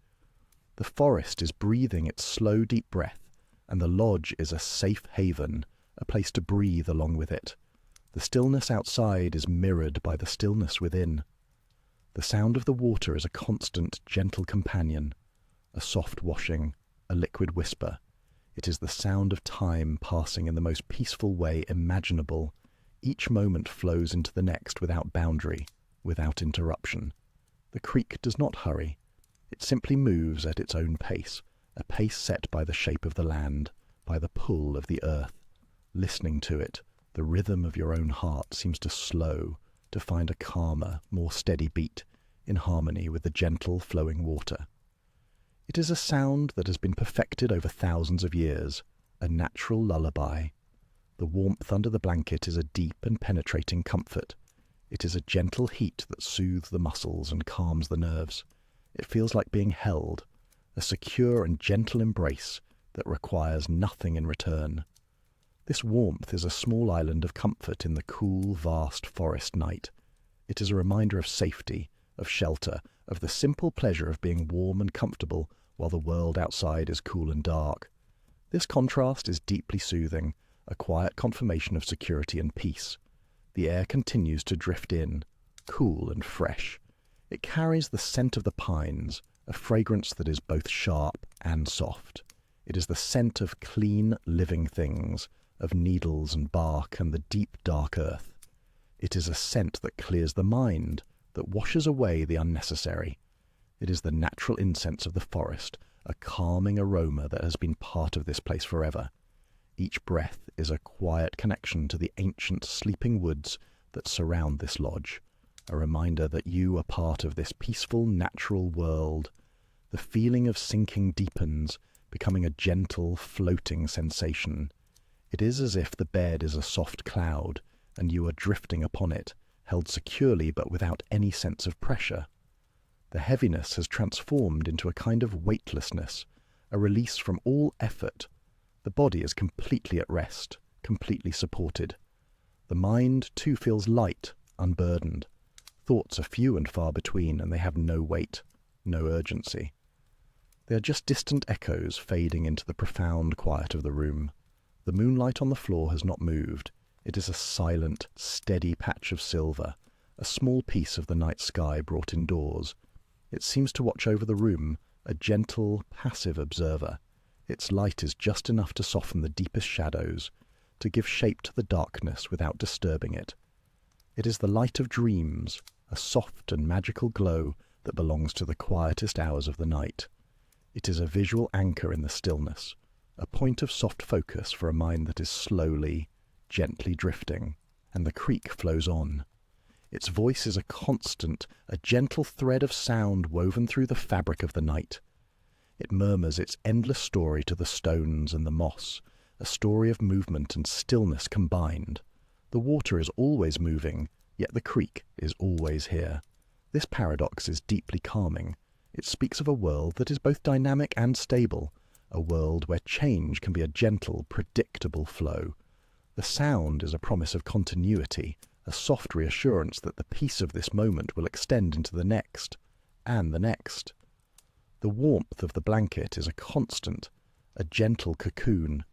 The forest is breathing its slow, deep breath, and the lodge is a safe haven, a place to breathe along with it. The stillness outside is mirrored by the stillness within. The sound of the water is a constant, gentle companion, a soft washing, a liquid whisper. It is the sound of time passing in the most peaceful way imaginable. Each moment flows into the next without boundary, without interruption. The creek does not hurry. It simply moves at its own pace, a pace set by the shape of the land, by the pull of the earth. Listening to it, the rhythm of your own heart seems to slow, to find a calmer, more steady beat, in harmony with the gentle flowing water. It is a sound that has been perfected over thousands of years, a natural lullaby. The warmth under the blanket is a deep and penetrating comfort. It is a gentle heat that soothes the muscles and calms the nerves. It feels like being held, a secure and gentle embrace that requires nothing in return. This warmth is a small island of comfort in the cool, vast forest night. It is a reminder of safety, of shelter, of the simple pleasure of being warm and comfortable while the world outside is cool and dark. This contrast is deeply soothing, a quiet confirmation of security and peace. The air continues to drift in, cool and fresh. It carries the scent of the pines, a fragrance that is both sharp and soft. It is the scent of clean, living things, of needles and bark and the deep, dark earth. It is a scent that clears the mind, that washes away the unnecessary. It is the natural incense of the forest, a calming aroma that has been part of this place forever. Each breath is a quiet connection to the ancient sleeping woods that surround this lodge, a reminder that you are part of this peaceful, natural world. The feeling of sinking deepens, becoming a gentle, floating sensation. It is as if the bed is a soft cloud, and you are drifting upon it, held securely but without any sense of pressure. The heaviness has transformed into a kind of weightlessness, a release from all effort. The body is completely at rest, completely supported. The mind, too, feels light, unburdened. Thoughts are few and far between, and they have no weight, no urgency. They are just distant echoes fading into the profound quiet of the room. The moonlight on the floor has not moved. It is a silent, steady patch of silver, a small piece of the night sky brought indoors. It seems to watch over the room, a gentle, passive observer. Its light is just enough to soften the deepest shadows, to give shape to the darkness without disturbing it. It is the light of dreams, a soft and magical glow that belongs to the quietest hours of the night. It is a visual anchor in the stillness, a point of soft focus for a mind that is slowly, gently drifting, and the creek flows on. Its voice is a constant, a gentle thread of sound woven through the fabric of the night. It murmurs its endless story to the stones and the moss, a story of movement and stillness combined. The water is always moving, yet the creek is always here. This paradox is deeply calming. It speaks of a world that is both dynamic and stable, a world where change can be a gentle, predictable flow. The sound is a promise of continuity, a soft reassurance that the peace of this moment will extend into the next, and the next. The warmth of the blanket is a constant, a gentle cocoon.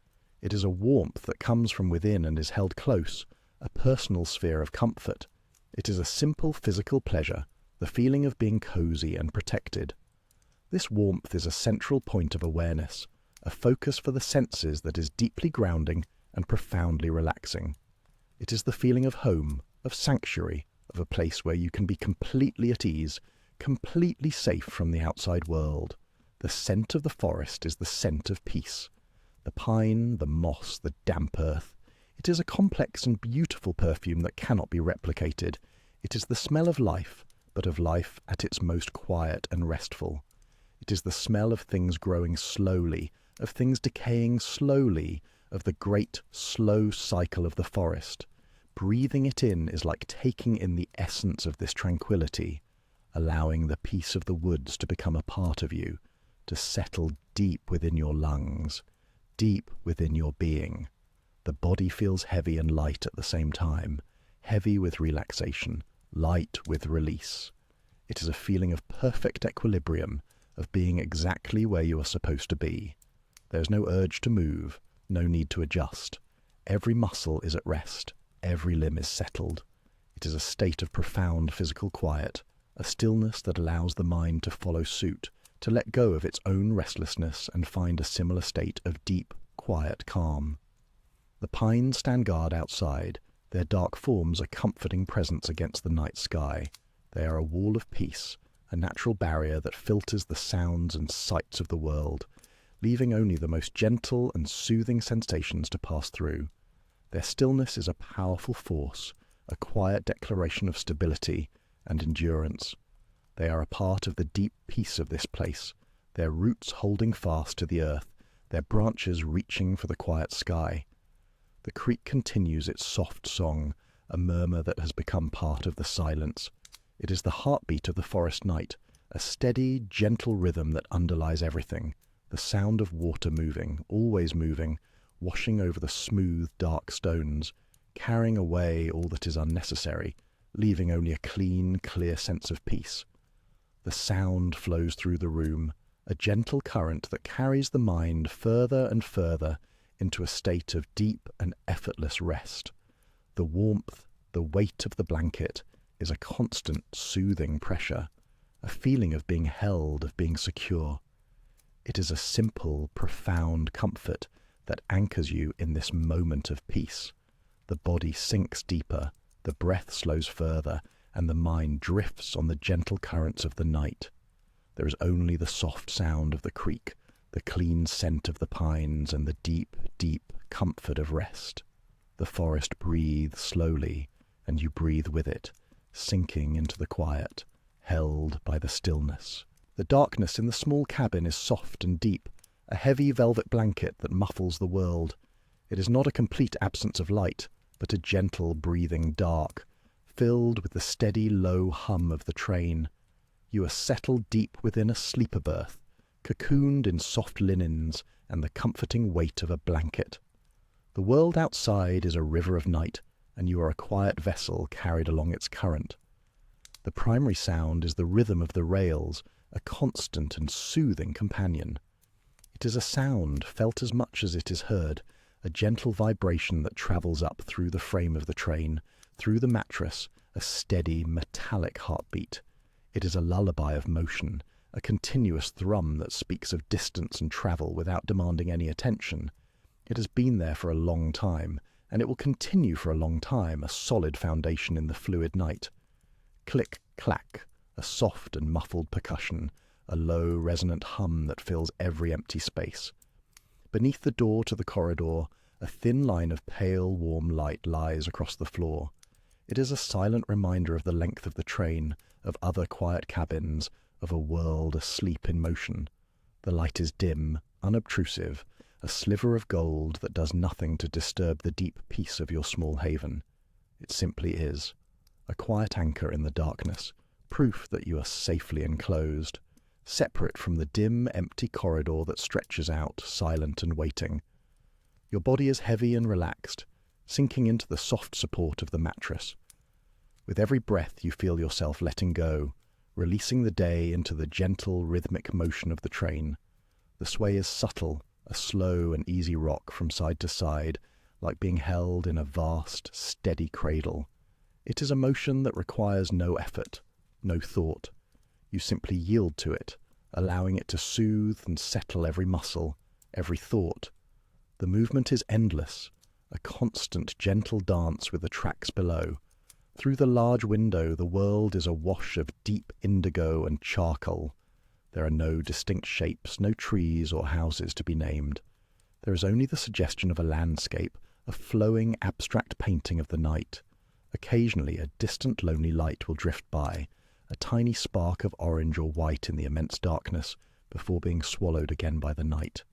It is a warmth that comes from within and is held close, a personal sphere of comfort. It is a simple physical pleasure, the feeling of being cozy and protected. This warmth is a central point of awareness, a focus for the senses that is deeply grounding and profoundly relaxing. It is the feeling of home, of sanctuary, of a place where you can be completely at ease, completely safe from the outside world. The scent of the forest is the scent of peace. The pine, the moss, the damp earth. It is a complex and beautiful perfume that cannot be replicated. It is the smell of life, but of life at its most quiet and restful. It is the smell of things growing slowly, of things decaying slowly, of the great, slow cycle of the forest. Breathing it in is like taking in the essence of this tranquility, allowing the peace of the woods to become a part of you, to settle deep within your lungs, deep within your being. The body feels heavy and light at the same time, heavy with relaxation, light with release. It is a feeling of perfect equilibrium, of being exactly where you are supposed to be. There is no urge to move, no need to adjust. Every muscle is at rest, every limb is settled. It is a state of profound physical quiet, a stillness that allows the mind to follow suit, to let go of its own restlessness and find a similar state of deep, quiet calm. The pines stand guard outside, their dark forms a comforting presence against the night sky. They are a wall of peace, a natural barrier that filters the sounds and sights of the world, leaving only the most gentle and soothing sensations to pass through. Their stillness is a powerful force, a quiet declaration of stability and endurance. They are a part of the deep peace of this place, their roots holding fast to the earth, their branches reaching for the quiet sky. The creek continues its soft song, a murmur that has become part of the silence. It is the heartbeat of the forest night, a steady, gentle rhythm that underlies everything, the sound of water moving, always moving, washing over the smooth, dark stones, carrying away all that is unnecessary, leaving only a clean, clear sense of peace. The sound flows through the room, a gentle current that carries the mind further and further into a state of deep and effortless rest. The warmth, the weight of the blanket is a constant, soothing pressure, a feeling of being held, of being secure. It is a simple, profound comfort that anchors you in this moment of peace. The body sinks deeper, the breath slows further, and the mind drifts on the gentle currents of the night. There is only the soft sound of the creek, the clean scent of the pines, and the deep, deep comfort of rest. The forest breathes slowly, and you breathe with it, sinking into the quiet, held by the stillness. The darkness in the small cabin is soft and deep, a heavy velvet blanket that muffles the world. It is not a complete absence of light, but a gentle breathing dark, filled with the steady low hum of the train. You are settled deep within a sleeper berth, cocooned in soft linens and the comforting weight of a blanket. The world outside is a river of night, and you are a quiet vessel carried along its current. The primary sound is the rhythm of the rails, a constant and soothing companion. It is a sound felt as much as it is heard, a gentle vibration that travels up through the frame of the train, through the mattress, a steady, metallic heartbeat. It is a lullaby of motion, a continuous thrum that speaks of distance and travel without demanding any attention. It has been there for a long time, and it will continue for a long time, a solid foundation in the fluid night. Click, clack, a soft and muffled percussion, a low, resonant hum that fills every empty space. Beneath the door to the corridor, a thin line of pale, warm light lies across the floor. It is a silent reminder of the length of the train, of other quiet cabins, of a world asleep in motion. The light is dim, unobtrusive, a sliver of gold that does nothing to disturb the deep peace of your small haven. It simply is. A quiet anchor in the darkness, proof that you are safely enclosed, separate from the dim, empty corridor that stretches out, silent and waiting. Your body is heavy and relaxed, sinking into the soft support of the mattress. With every breath you feel yourself letting go, releasing the day into the gentle, rhythmic motion of the train. The sway is subtle, a slow and easy rock from side to side, like being held in a vast, steady cradle. It is a motion that requires no effort, no thought. You simply yield to it, allowing it to soothe and settle every muscle, every thought. The movement is endless, a constant, gentle dance with the tracks below. Through the large window, the world is a wash of deep indigo and charcoal. There are no distinct shapes, no trees or houses to be named. There is only the suggestion of a landscape, a flowing, abstract painting of the night. Occasionally, a distant, lonely light will drift by, a tiny spark of orange or white in the immense darkness, before being swallowed again by the night.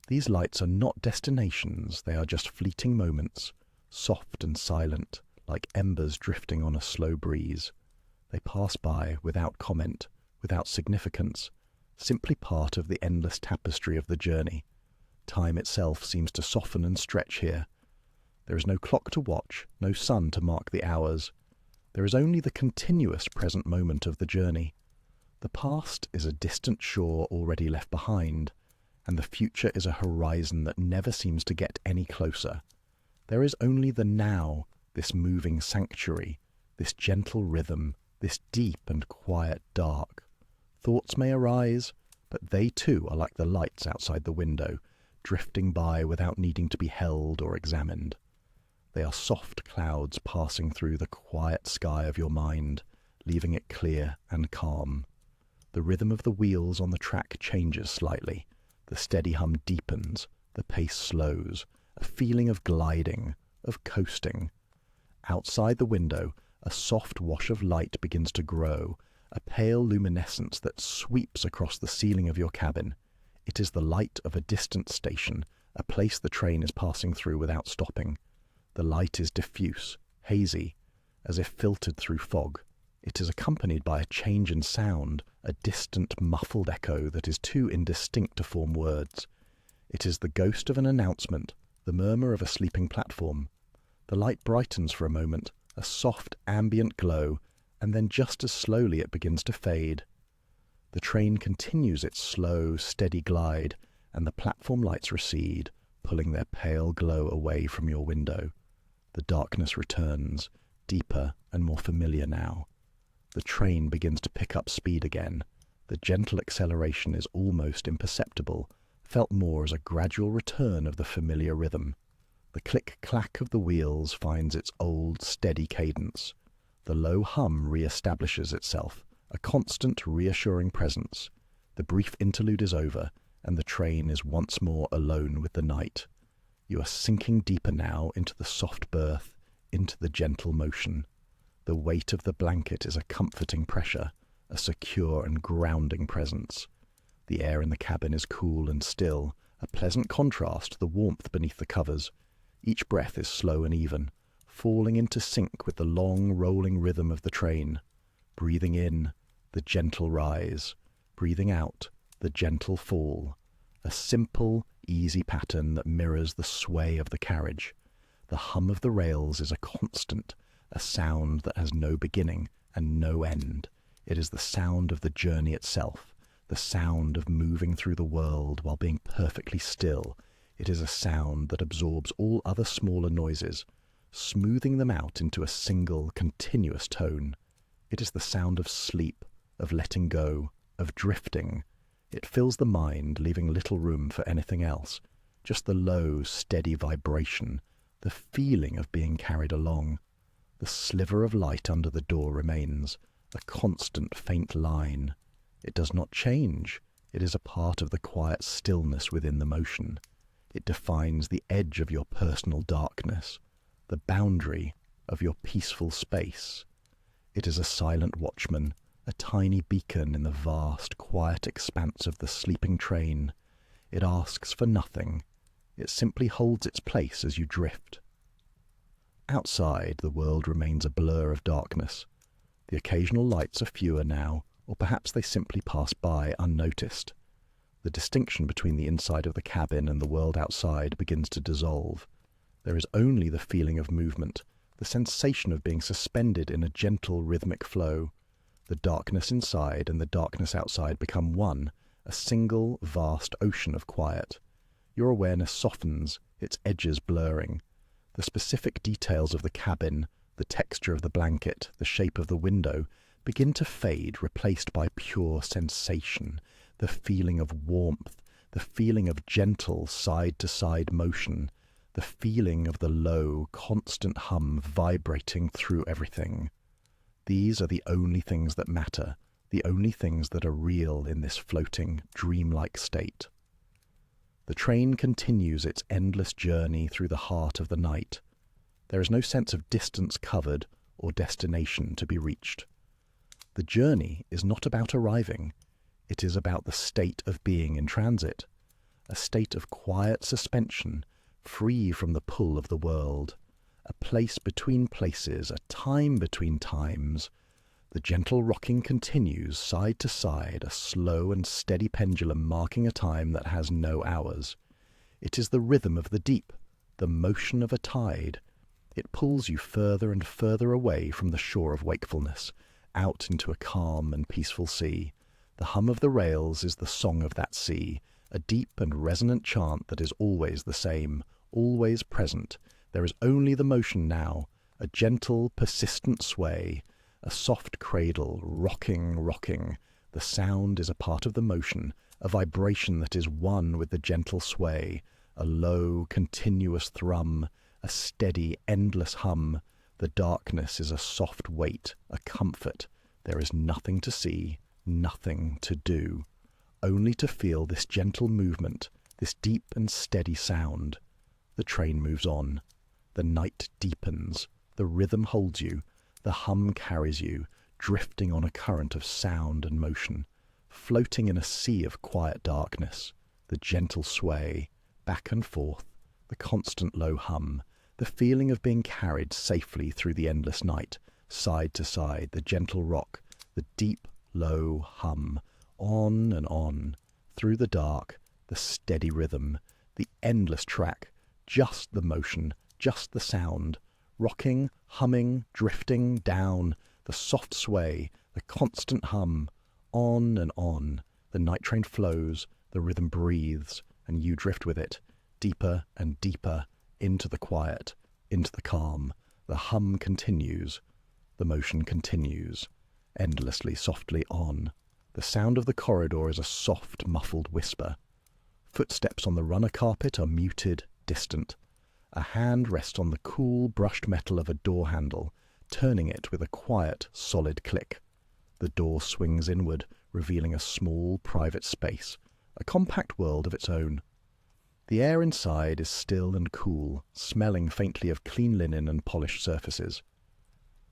These lights are not destinations, they are just fleeting moments, soft and silent, like embers drifting on a slow breeze. They pass by without comment, without significance, simply part of the endless tapestry of the journey. Time itself seems to soften and stretch here. There is no clock to watch, no sun to mark the hours. There is only the continuous present moment of the journey. The past is a distant shore already left behind, and the future is a horizon that never seems to get any closer. There is only the now, this moving sanctuary, this gentle rhythm, this deep and quiet dark. Thoughts may arise, but they too are like the lights outside the window, drifting by without needing to be held or examined. They are soft clouds passing through the quiet sky of your mind, leaving it clear and calm. The rhythm of the wheels on the track changes slightly. The steady hum deepens, the pace slows, a feeling of gliding, of coasting. Outside the window, a soft wash of light begins to grow, a pale luminescence that sweeps across the ceiling of your cabin. It is the light of a distant station, a place the train is passing through without stopping. The light is diffuse, hazy, as if filtered through fog. It is accompanied by a change in sound, a distant, muffled echo that is too indistinct to form words. It is the ghost of an announcement, the murmur of a sleeping platform. The light brightens for a moment, a soft, ambient glow, and then just as slowly it begins to fade. The train continues its slow, steady glide, and the platform lights recede, pulling their pale glow away from your window. The darkness returns, deeper and more familiar now. The train begins to pick up speed again. The gentle acceleration is almost imperceptible, felt more as a gradual return of the familiar rhythm. The click-clack of the wheels finds its old, steady cadence. The low hum re-establishes itself, a constant, reassuring presence. The brief interlude is over, and the train is once more alone with the night. You are sinking deeper now into the soft berth, into the gentle motion. The weight of the blanket is a comforting pressure, a secure and grounding presence. The air in the cabin is cool and still, a pleasant contrast to the warmth beneath the covers. Each breath is slow and even, falling into sync with the long, rolling rhythm of the train. Breathing in, the gentle rise. Breathing out, the gentle fall. A simple, easy pattern that mirrors the sway of the carriage. The hum of the rails is a constant, a sound that has no beginning and no end. It is the sound of the journey itself, the sound of moving through the world while being perfectly still. It is a sound that absorbs all other smaller noises, smoothing them out into a single, continuous tone. It is the sound of sleep, of letting go, of drifting. It fills the mind, leaving little room for anything else. Just the low, steady vibration, the feeling of being carried along. The sliver of light under the door remains, a constant faint line. It does not change. It is a part of the quiet stillness within the motion. It defines the edge of your personal darkness, the boundary of your peaceful space. It is a silent watchman, a tiny beacon in the vast, quiet expanse of the sleeping train. It asks for nothing. It simply holds its place as you drift. Outside, the world remains a blur of darkness. The occasional lights are fewer now, or perhaps they simply pass by unnoticed. The distinction between the inside of the cabin and the world outside begins to dissolve. There is only the feeling of movement, the sensation of being suspended in a gentle rhythmic flow. The darkness inside and the darkness outside become one, a single vast ocean of quiet. Your awareness softens, its edges blurring. The specific details of the cabin, the texture of the blanket, the shape of the window, begin to fade, replaced by pure sensation, the feeling of warmth, the feeling of gentle side-to-side motion, the feeling of the low, constant hum vibrating through everything. These are the only things that matter, the only things that are real in this floating, dreamlike state. The train continues its endless journey through the heart of the night. There is no sense of distance covered or destination to be reached. The journey is not about arriving. It is about the state of being in transit, a state of quiet suspension, free from the pull of the world, a place between places, a time between times. The gentle rocking continues side to side, a slow and steady pendulum marking a time that has no hours. It is the rhythm of the deep, the motion of a tide. It pulls you further and further away from the shore of wakefulness, out into a calm and peaceful sea. The hum of the rails is the song of that sea, a deep and resonant chant that is always the same, always present. There is only the motion now, a gentle, persistent sway, a soft cradle, rocking, rocking. The sound is a part of the motion, a vibration that is one with the gentle sway, a low, continuous thrum, a steady, endless hum. The darkness is a soft weight, a comfort. There is nothing to see, nothing to do, only to feel this gentle movement, this deep and steady sound. The train moves on. The night deepens. The rhythm holds you. The hum carries you, drifting on a current of sound and motion, floating in a sea of quiet darkness. The gentle sway, back and forth, the constant low hum, the feeling of being carried safely through the endless night, side to side, the gentle rock, the deep, low hum, on and on, through the dark, the steady rhythm, the endless track, just the motion, just the sound, rocking, humming, drifting down, the soft sway, the constant hum, on and on. The night train flows, the rhythm breathes, and you drift with it, deeper and deeper, into the quiet, into the calm. The hum continues, the motion continues, endlessly, softly on. The sound of the corridor is a soft, muffled whisper. Footsteps on the runner carpet are muted, distant. A hand rests on the cool, brushed metal of a door handle, turning it with a quiet, solid click. The door swings inward, revealing a small, private space, a compact world of its own. The air inside is still and cool, smelling faintly of clean linen and polished surfaces.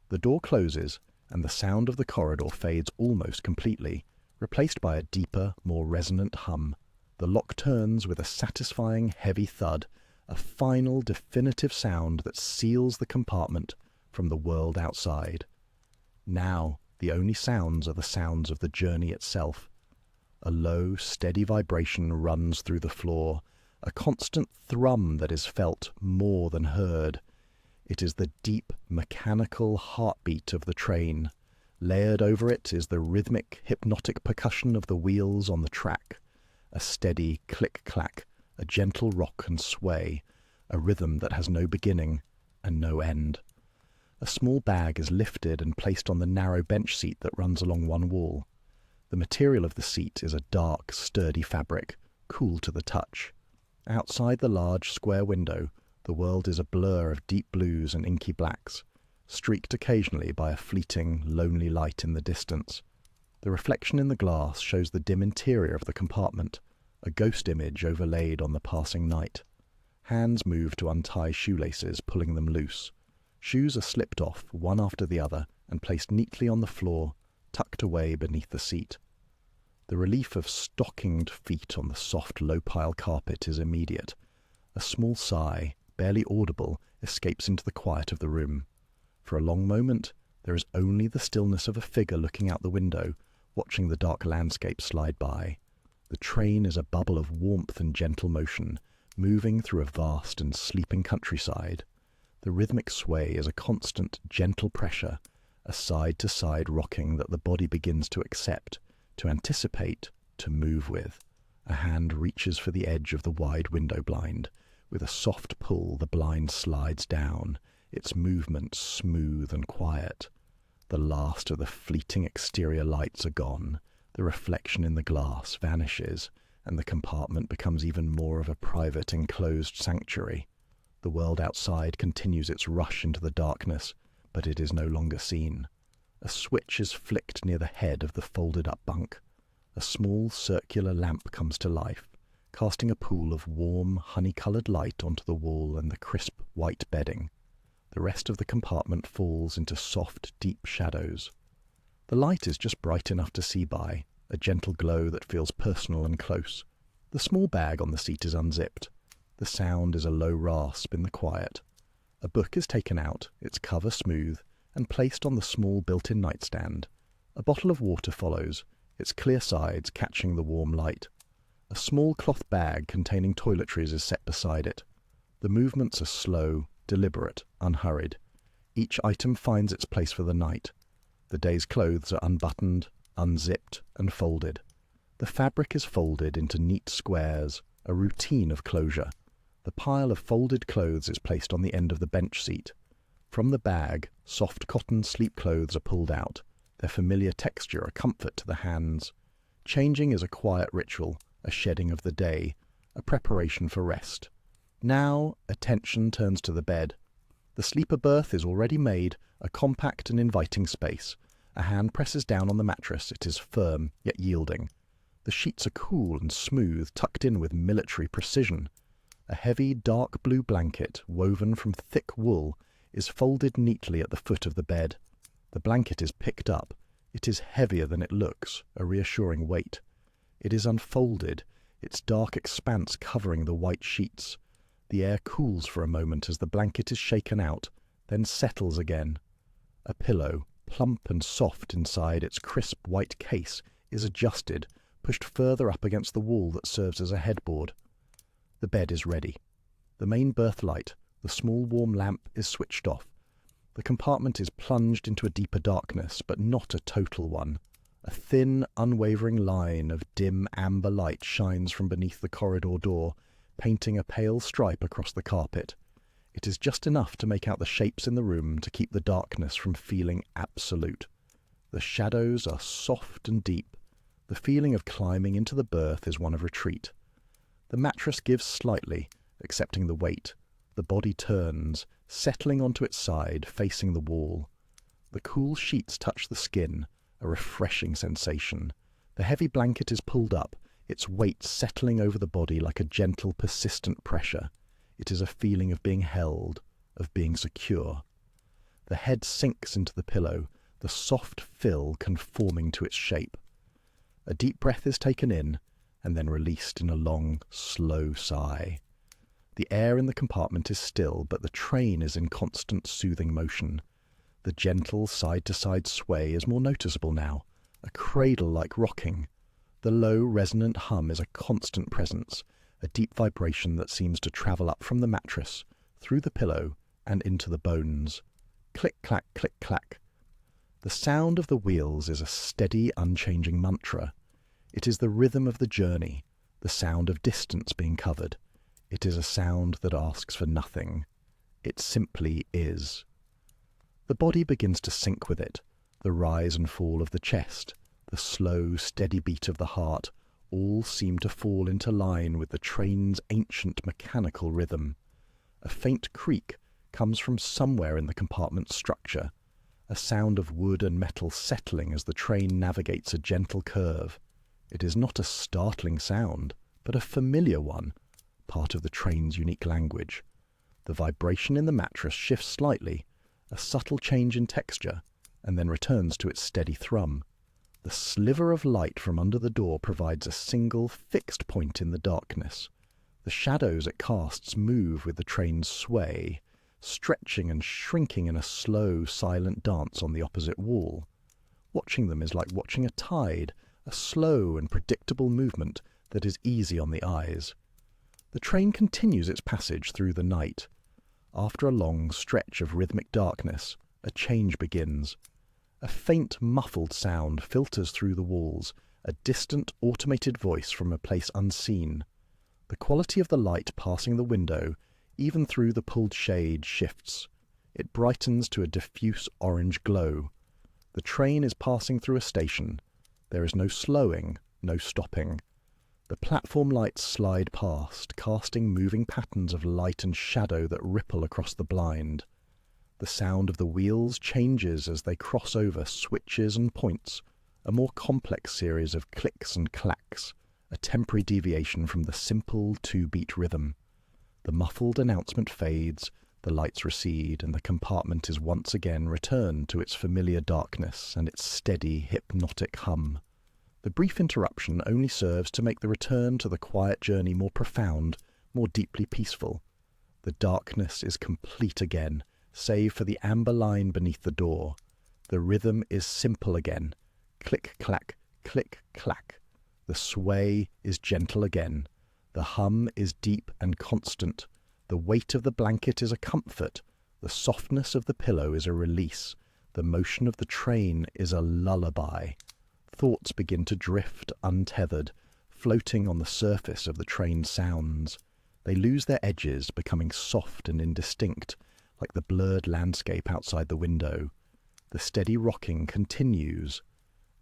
The door closes, and the sound of the corridor fades almost completely, replaced by a deeper, more resonant hum. The lock turns with a satisfying, heavy thud, a final, definitive sound that seals the compartment from the world outside. Now, the only sounds are the sounds of the journey itself. A low, steady vibration runs through the floor, a constant thrum that is felt more than heard. It is the deep, mechanical heartbeat of the train, Layered over it is the rhythmic, hypnotic percussion of the wheels on the track, a steady click-clack, a gentle rock and sway, a rhythm that has no beginning and no end. A small bag is lifted and placed on the narrow bench seat that runs along one wall. The material of the seat is a dark, sturdy fabric, cool to the touch. Outside the large, square window, the world is a blur of deep blues and inky blacks, streaked occasionally by a fleeting, lonely light in the distance. The reflection in the glass shows the dim interior of the compartment, a ghost image overlaid on the passing night. Hands move to untie shoelaces, pulling them loose. Shoes are slipped off, one after the other, and placed neatly on the floor, tucked away beneath the seat. The relief of stockinged feet on the soft, low-pile carpet is immediate. A small sigh, barely audible, escapes into the quiet of the room. For a long moment, there is only the stillness of a figure looking out the window, watching the dark landscape slide by. The train is a bubble of warmth and gentle motion, moving through a vast and sleeping countryside. The rhythmic sway is a constant, gentle pressure, a side-to-side rocking that the body begins to accept, to anticipate, to move with. A hand reaches for the edge of the wide window blind. With a soft pull, the blind slides down, its movement smooth and quiet. The last of the fleeting exterior lights are gone. The reflection in the glass vanishes, and the compartment becomes even more of a private, enclosed sanctuary. The world outside continues its rush into the darkness, but it is no longer seen. A switch is flicked near the head of the folded-up bunk. A small circular lamp comes to life, casting a pool of warm, honey-coloured light onto the wall and the crisp white bedding. The rest of the compartment falls into soft, deep shadows. The light is just bright enough to see by, a gentle glow that feels personal and close. The small bag on the seat is unzipped. The sound is a low rasp in the quiet. A book is taken out, its cover smooth, and placed on the small built-in nightstand. A bottle of water follows, its clear sides catching the warm light. A small cloth bag containing toiletries is set beside it. The movements are slow, deliberate, unhurried. Each item finds its place for the night. The day's clothes are unbuttoned, unzipped, and folded. The fabric is folded into neat squares, a routine of closure. The pile of folded clothes is placed on the end of the bench seat. From the bag, soft cotton sleep clothes are pulled out, their familiar texture a comfort to the hands. Changing is a quiet ritual, a shedding of the day, a preparation for rest. Now, attention turns to the bed. The sleeper berth is already made, a compact and inviting space. A hand presses down on the mattress. It is firm, yet yielding. The sheets are cool and smooth, tucked in with military precision. A heavy, dark blue blanket, woven from thick wool, is folded neatly at the foot of the bed. The blanket is picked up. It is heavier than it looks, a reassuring weight. It is unfolded, its dark expanse covering the white sheets. The air cools for a moment as the blanket is shaken out, then settles again. A pillow, plump and soft inside its crisp white case, is adjusted, pushed further up against the wall that serves as a headboard. The bed is ready. The main berth light, the small warm lamp, is switched off. The compartment is plunged into a deeper darkness, but not a total one. A thin, unwavering line of dim amber light shines from beneath the corridor door, painting a pale stripe across the carpet. It is just enough to make out the shapes in the room to keep the darkness from feeling absolute. The shadows are soft and deep. The feeling of climbing into the berth is one of retreat. The mattress gives slightly, accepting the weight. The body turns, settling onto its side, facing the wall. The cool sheets touch the skin, a refreshing sensation. The heavy blanket is pulled up, its weight settling over the body like a gentle, persistent pressure. It is a feeling of being held, of being secure. The head sinks into the pillow, the soft fill conforming to its shape. A deep breath is taken in, and then released in a long, slow sigh. The air in the compartment is still, but the train is in constant soothing motion. The gentle side-to-side sway is more noticeable now, a cradle-like rocking. The low, resonant hum is a constant presence, a deep vibration that seems to travel up from the mattress, through the pillow, and into the bones. Click-clack, click-clack. The sound of the wheels is a steady, unchanging mantra. It is the rhythm of the journey, the sound of distance being covered. It is a sound that asks for nothing. It simply is. The body begins to sync with it, the rise and fall of the chest, the slow, steady beat of the heart, all seem to fall into line with the train's ancient mechanical rhythm. A faint creak comes from somewhere in the compartment's structure, a sound of wood and metal settling as the train navigates a gentle curve. It is not a startling sound, but a familiar one, part of the train's unique language. The vibration in the mattress shifts slightly, a subtle change in texture, and then returns to its steady thrum. The sliver of light from under the door provides a single, fixed point in the darkness. The shadows it casts move with the train's sway, stretching and shrinking in a slow, silent dance on the opposite wall. Watching them is like watching a tide, a slow and predictable movement that is easy on the eyes. The train continues its passage through the night. After a long stretch of rhythmic darkness, a change begins. A faint, muffled sound filters through the walls, a distant, automated voice from a place unseen. The quality of the light passing the window, even through the pulled shade, shifts. It brightens to a diffuse orange glow. The train is passing through a station. There is no slowing, no stopping. The platform lights slide past, casting moving patterns of light and shadow that ripple across the blind. The sound of the wheels changes as they cross over switches and points, a more complex series of clicks and clacks, a temporary deviation from the simple two-beat rhythm. The muffled announcement fades, the lights recede, and the compartment is once again returned to its familiar darkness and its steady, hypnotic hum. The brief interruption only serves to make the return to the quiet journey more profound, more deeply peaceful. The darkness is complete again, save for the amber line beneath the door. The rhythm is simple again. Click-clack, click-clack. The sway is gentle again. The hum is deep and constant. The weight of the blanket is a comfort. The softness of the pillow is a release. The motion of the train is a lullaby. Thoughts begin to drift untethered, floating on the surface of the train's sounds. They lose their edges, becoming soft and indistinct, like the blurred landscape outside the window. The steady rocking continues,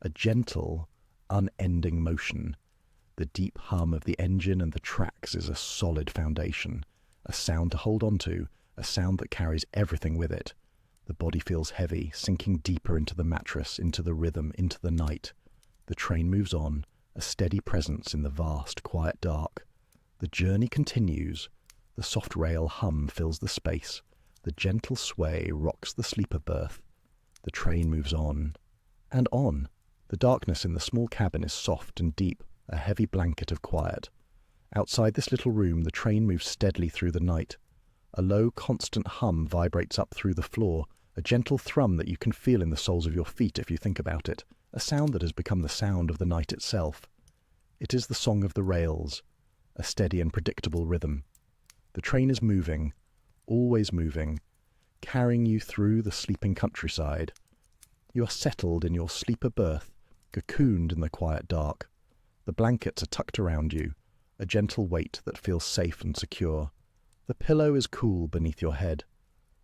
a gentle, unending motion. The deep hum of the engine and the tracks is a solid foundation, a sound to hold on to, a sound that carries everything with it. The body feels heavy, sinking deeper into the mattress, into the rhythm, into the night. The train moves on, a steady presence in the vast, quiet dark. The journey continues. The soft rail hum fills the space. The gentle sway rocks the sleeper berth. The train moves on, and on. The darkness in the small cabin is soft and deep, a heavy blanket of quiet. Outside this little room, the train moves steadily through the night. A low, constant hum vibrates up through the floor, a gentle thrum that you can feel in the soles of your feet if you think about it, a sound that has become the sound of the night itself. It is the song of the rails, a steady and predictable rhythm. The train is moving, always moving, carrying you through the sleeping countryside. You are settled in your sleeper berth, cocooned in the quiet dark. The blankets are tucked around you, a gentle weight that feels safe and secure. The pillow is cool beneath your head.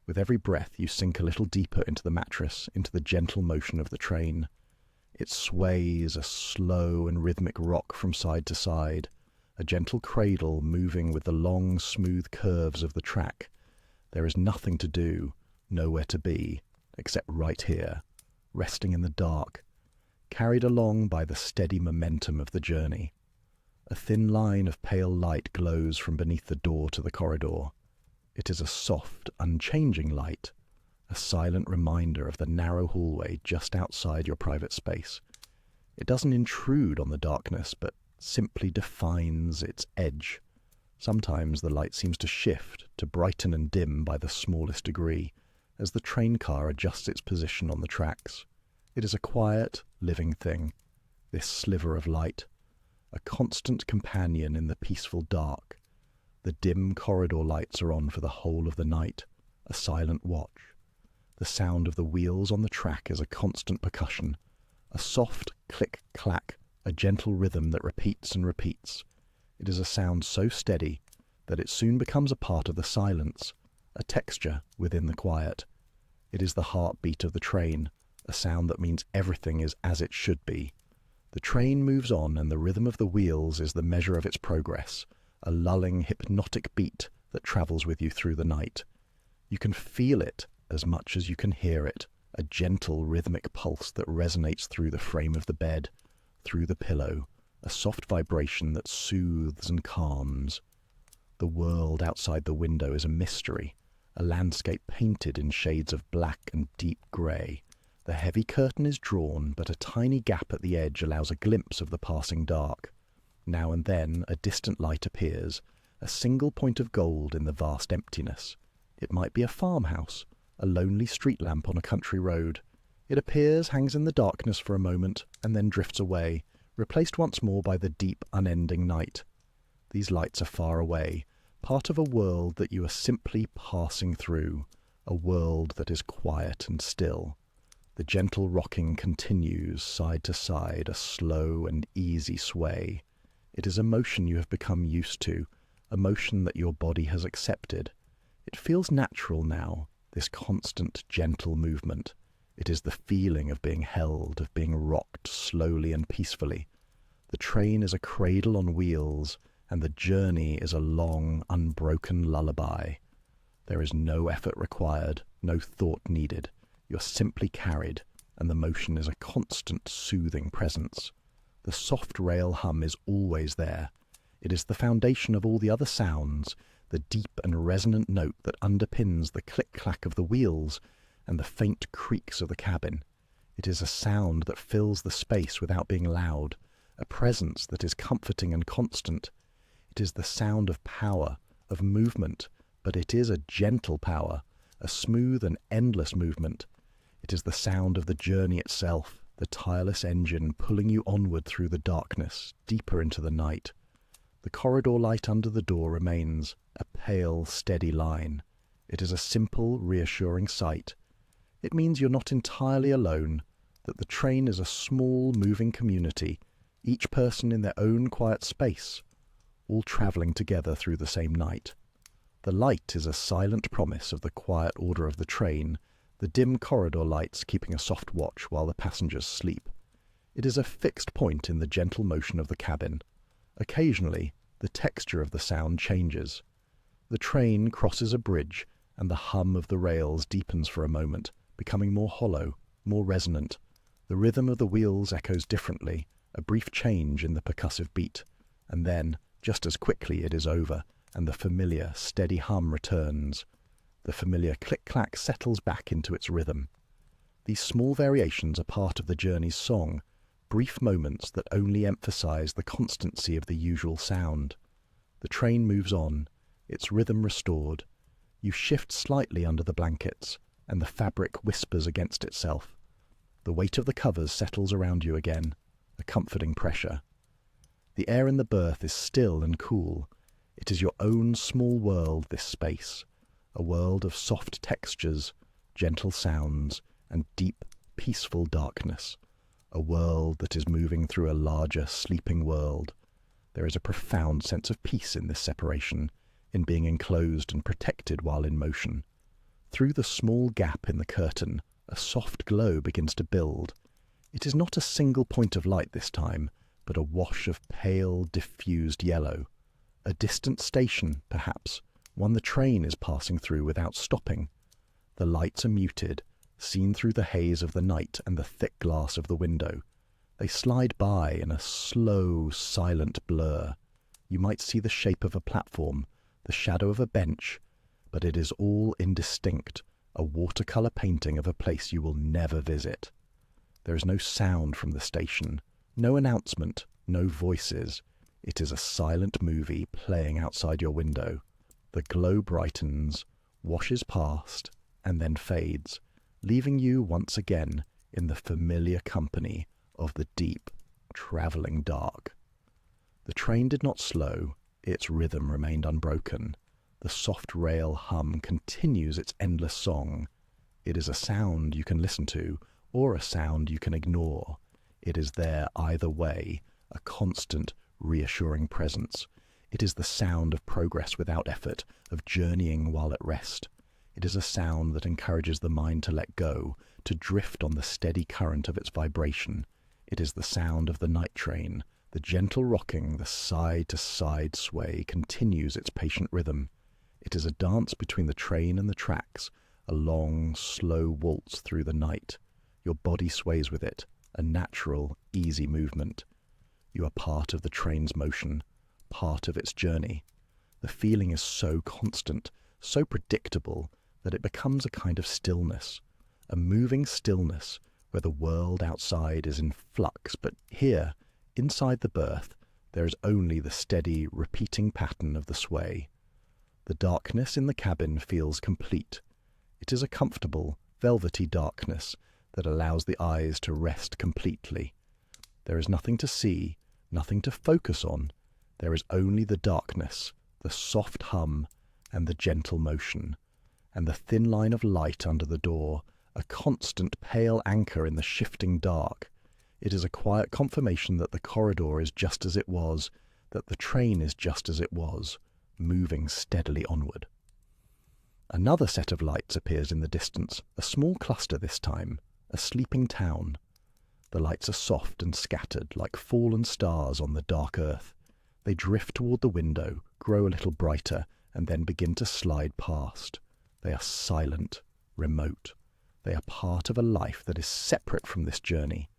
With every breath you sink a little deeper into the mattress, into the gentle motion of the train. It sways, a slow and rhythmic rock from side to side, a gentle cradle moving with the long, smooth curves of the track. There is nothing to do, nowhere to be, except right here, resting in the dark, carried along by the steady momentum of the journey. A thin line of pale light glows from beneath the door to the corridor. It is a soft, unchanging light, a silent reminder of the narrow hallway just outside your private space. It doesn't intrude on the darkness, but simply defines its edge. Sometimes the light seems to shift, to brighten and dim by the smallest degree, as the train car adjusts its position on the tracks. It is a quiet, living thing, this sliver of light, a constant companion in the peaceful dark. The dim corridor lights are on for the whole of the night, a silent watch. The sound of the wheels on the track is a constant percussion, a soft click-clack, a gentle rhythm that repeats and repeats. It is a sound so steady that it soon becomes a part of the silence, a texture within the quiet. It is the heartbeat of the train, a sound that means everything is as it should be. The train moves on, and the rhythm of the wheels is the measure of its progress, a lulling, hypnotic beat that travels with you through the night. You can feel it as much as you can hear it, a gentle rhythmic pulse that resonates through the frame of the bed, through the pillow, a soft vibration that soothes and calms. The world outside the window is a mystery, a landscape painted in shades of black and deep grey. The heavy curtain is drawn, but a tiny gap at the edge allows a glimpse of the passing dark. Now and then a distant light appears, a single point of gold in the vast emptiness. It might be a farmhouse, a lonely street lamp on a country road. It appears, hangs in the darkness for a moment, and then drifts away, replaced once more by the deep, unending night. These lights are far away, part of a world that you are simply passing through, a world that is quiet and still. The gentle rocking continues side to side, a slow and easy sway. It is a motion you have become used to, a motion that your body has accepted. It feels natural now, this constant, gentle movement. It is the feeling of being held, of being rocked slowly and peacefully. The train is a cradle on wheels, and the journey is a long, unbroken lullaby. There is no effort required, no thought needed. You're simply carried, and the motion is a constant, soothing presence. The soft rail hum is always there. It is the foundation of all the other sounds, the deep and resonant note that underpins the click-clack of the wheels and the faint creaks of the cabin. It is a sound that fills the space without being loud, a presence that is comforting and constant. It is the sound of power, of movement, but it is a gentle power, a smooth and endless movement. It is the sound of the journey itself, the tireless engine pulling you onward through the darkness, deeper into the night. The corridor light under the door remains, a pale, steady line. It is a simple, reassuring sight. It means you're not entirely alone, that the train is a small, moving community, each person in their own quiet space, all travelling together through the same night. The light is a silent promise of the quiet order of the train, the dim corridor lights keeping a soft watch while the passengers sleep. It is a fixed point in the gentle motion of the cabin. Occasionally, the texture of the sound changes. The train crosses a bridge, and the hum of the rails deepens for a moment, becoming more hollow, more resonant. The rhythm of the wheels echoes differently, a brief change in the percussive beat, and then, just as quickly, it is over, and the familiar, steady hum returns. The familiar click-clack settles back into its rhythm. These small variations are part of the journey's song, brief moments that only emphasize the constancy of the usual sound. The train moves on, its rhythm restored. You shift slightly under the blankets, and the fabric whispers against itself. The weight of the covers settles around you again, a comforting pressure. The air in the berth is still and cool. It is your own small world, this space, a world of soft textures, gentle sounds, and deep, peaceful darkness, a world that is moving through a larger, sleeping world. There is a profound sense of peace in this separation, in being enclosed and protected while in motion. Through the small gap in the curtain, a soft glow begins to build. It is not a single point of light this time, but a wash of pale, diffused yellow. A distant station, perhaps, one the train is passing through without stopping. The lights are muted, seen through the haze of the night and the thick glass of the window. They slide by in a slow, silent blur. You might see the shape of a platform, the shadow of a bench, but it is all indistinct, a watercolour painting of a place you will never visit. There is no sound from the station, no announcement, no voices. It is a silent movie playing outside your window. The glow brightens, washes past, and then fades, leaving you once again in the familiar company of the deep, travelling dark. The train did not slow, its rhythm remained unbroken. The soft rail hum continues its endless song. It is a sound you can listen to, or a sound you can ignore. It is there either way, a constant, reassuring presence. It is the sound of progress without effort, of journeying while at rest. It is a sound that encourages the mind to let go, to drift on the steady current of its vibration. It is the sound of the night train. The gentle rocking, the side-to-side sway continues its patient rhythm. It is a dance between the train and the tracks, a long, slow waltz through the night. Your body sways with it, a natural, easy movement. You are part of the train's motion, part of its journey. The feeling is so constant, so predictable, that it becomes a kind of stillness, a moving stillness where the world outside is in flux, but here, inside the berth, there is only the steady, repeating pattern of the sway. The darkness in the cabin feels complete. It is a comfortable, velvety darkness that allows the eyes to rest completely. There is nothing to see, nothing to focus on. There is only the darkness, the soft hum, and the gentle motion, and the thin line of light under the door, a constant pale anchor in the shifting dark. It is a quiet confirmation that the corridor is just as it was, that the train is just as it was, moving steadily onward. Another set of lights appears in the distance, a small cluster this time, a sleeping town. The lights are soft and scattered like fallen stars on the dark earth. They drift toward the window, grow a little brighter, and then begin to slide past. They are silent, remote. They are part of a life that is separate from this journey.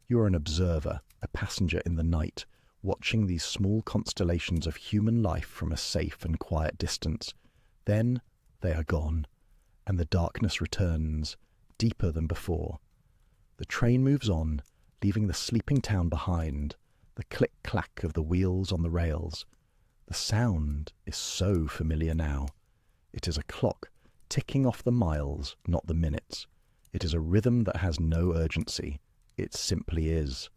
You are an observer, a passenger in the night, watching these small constellations of human life from a safe and quiet distance. Then they are gone, and the darkness returns, deeper than before. The train moves on, leaving the sleeping town behind, the click-clack of the wheels on the rails. The sound is so familiar now. It is a clock ticking off the miles, not the minutes. It is a rhythm that has no urgency. It simply is.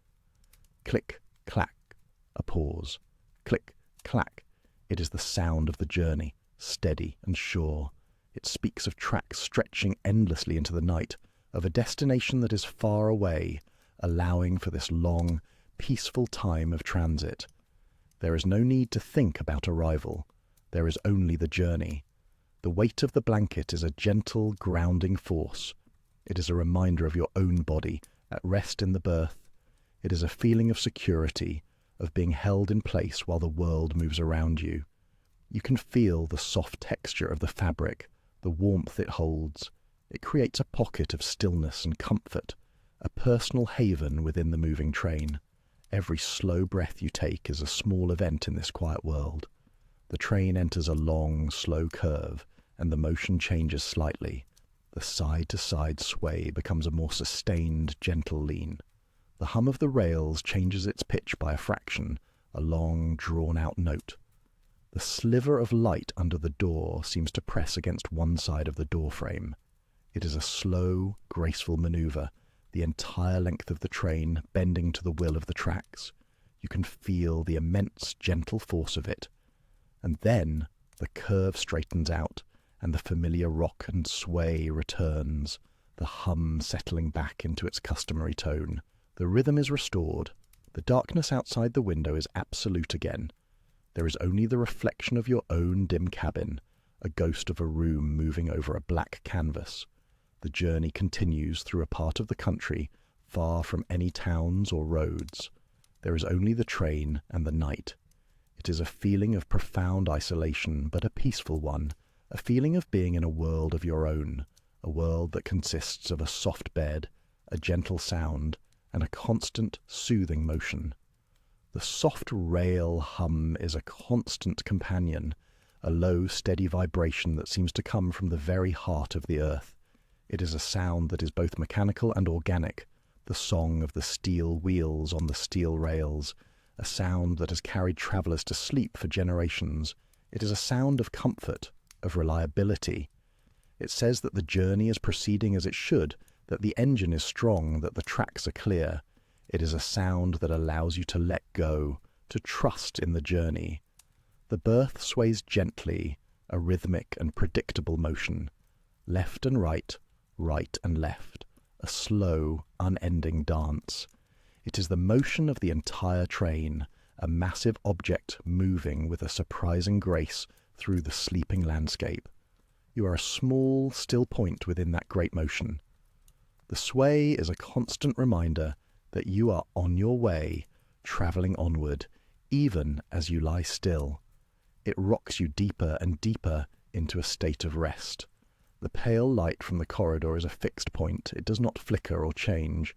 Click, clack, a pause. Click, clack. It is the sound of the journey, steady and sure. It speaks of tracks stretching endlessly into the night, of a destination that is far away, allowing for this long, peaceful time of transit. There is no need to think about arrival. There is only the journey. The weight of the blanket is a gentle, grounding force. It is a reminder of your own body, at rest in the berth. It is a feeling of security, of being held in place while the world moves around you. You can feel the soft texture of the fabric, the warmth it holds. It creates a pocket of stillness and comfort, a personal haven within the moving train. Every slow breath you take is a small event in this quiet world. The train enters a long, slow curve, and the motion changes slightly. The side-to-side sway becomes a more sustained, gentle lean. The hum of the rails changes its pitch by a fraction, a long, drawn-out note. The sliver of light under the door seems to press against one side of the door frame. It is a slow, graceful maneuver, the entire length of the train bending to the will of the tracks. You can feel the immense, gentle force of it. And then the curve straightens out, and the familiar rock and sway returns, the hum settling back into its customary tone. The rhythm is restored. The darkness outside the window is absolute again. There is only the reflection of your own dim cabin, a ghost of a room moving over a black canvas. The journey continues through a part of the country far from any towns or roads. There is only the train and the night. It is a feeling of profound isolation, but a peaceful one, a feeling of being in a world of your own, a world that consists of a soft bed, a gentle sound, and a constant, soothing motion. The soft rail hum is a constant companion, a low, steady vibration that seems to come from the very heart of the earth. It is a sound that is both mechanical and organic, the song of the steel wheels on the steel rails, a sound that has carried travellers to sleep for generations. It is a sound of comfort, of reliability. It says that the journey is proceeding as it should, that the engine is strong, that the tracks are clear. It is a sound that allows you to let go, to trust in the journey. The berth sways gently, a rhythmic and predictable motion. Left and right, right and left, a slow, unending dance. It is the motion of the entire train, a massive object moving with a surprising grace through the sleeping landscape. You are a small, still point within that great motion. The sway is a constant reminder that you are on your way, travelling onward, even as you lie still. It rocks you deeper and deeper into a state of rest. The pale light from the corridor is a fixed point. It does not flicker or change.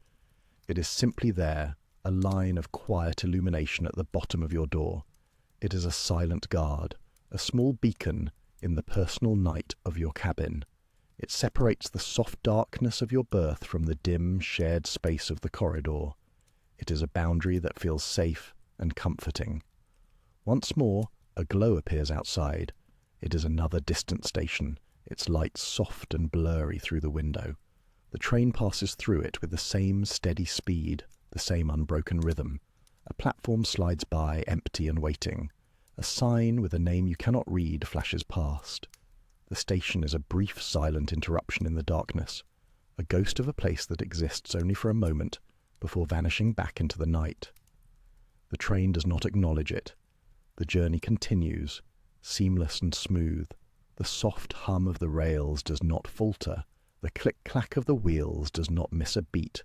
It is simply there, a line of quiet illumination at the bottom of your door. It is a silent guard, a small beacon in the personal night of your cabin. It separates the soft darkness of your berth from the dim, shared space of the corridor. It is a boundary that feels safe and comforting. Once more, a glow appears outside. It is another distant station, its lights soft and blurry through the window. The train passes through it with the same steady speed, the same unbroken rhythm. A platform slides by, empty and waiting. A sign with a name you cannot read flashes past. The station is a brief, silent interruption in the darkness, a ghost of a place that exists only for a moment before vanishing back into the night. The train does not acknowledge it. The journey continues, seamless and smooth. The soft hum of the rails does not falter. The click-clack of the wheels does not miss a beat.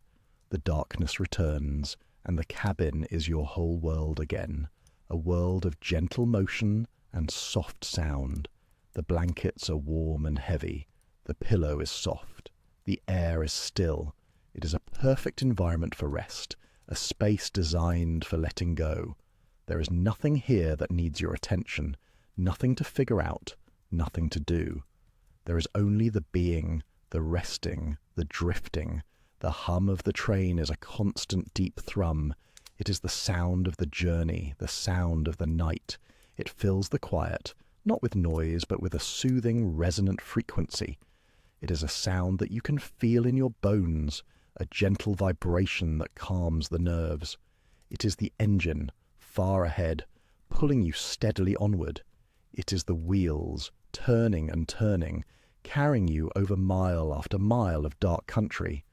The darkness returns, and the cabin is your whole world again, a world of gentle motion and soft sound. The blankets are warm and heavy. The pillow is soft. The air is still. It is a perfect environment for rest, a space designed for letting go. There is nothing here that needs your attention, nothing to figure out, nothing to do. There is only the being, the resting, the drifting. The hum of the train is a constant deep thrum. It is the sound of the journey, the sound of the night. It fills the quiet, not with noise, but with a soothing, resonant frequency. It is a sound that you can feel in your bones, a gentle vibration that calms the nerves. It is the engine, far ahead, pulling you steadily onward. It is the wheels, turning and turning, carrying you over mile after mile of dark country.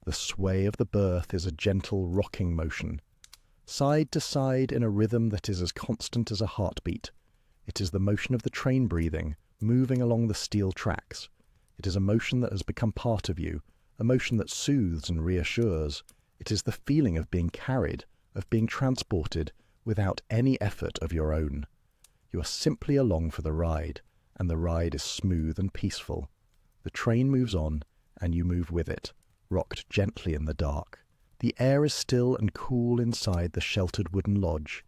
The sway of the berth is a gentle rocking motion, side to side in a rhythm that is as constant as a heartbeat. It is the motion of the train breathing, moving along the steel tracks. It is a motion that has become part of you, a motion that soothes and reassures. It is the feeling of being carried, of being transported, without any effort of your own. You are simply along for the ride, and the ride is smooth and peaceful. The train moves on, and you move with it, rocked gently in the dark. The air is still and cool inside the sheltered wooden lodge.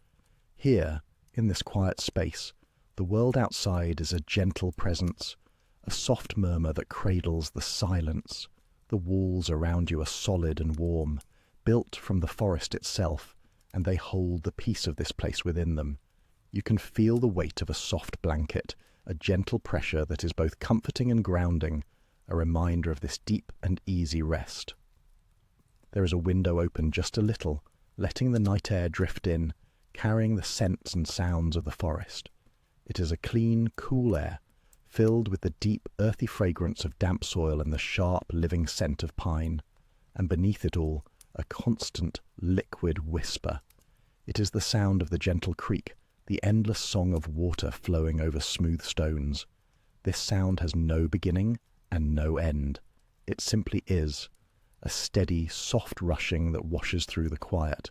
Here, in this quiet space, the world outside is a gentle presence, a soft murmur that cradles the silence. The walls around you are solid and warm, built from the forest itself, and they hold the peace of this place within them. You can feel the weight of a soft blanket, a gentle pressure that is both comforting and grounding, a reminder of this deep and easy rest. There is a window open just a little, letting the night air drift in, carrying the scents and sounds of the forest. It is a clean, cool air, filled with the deep, earthy fragrance of damp soil and the sharp, living scent of pine, and beneath it all, a constant, liquid whisper. It is the sound of the gentle creek, the endless song of water flowing over smooth stones. This sound has no beginning and no end. It simply is, a steady, soft rushing that washes through the quiet.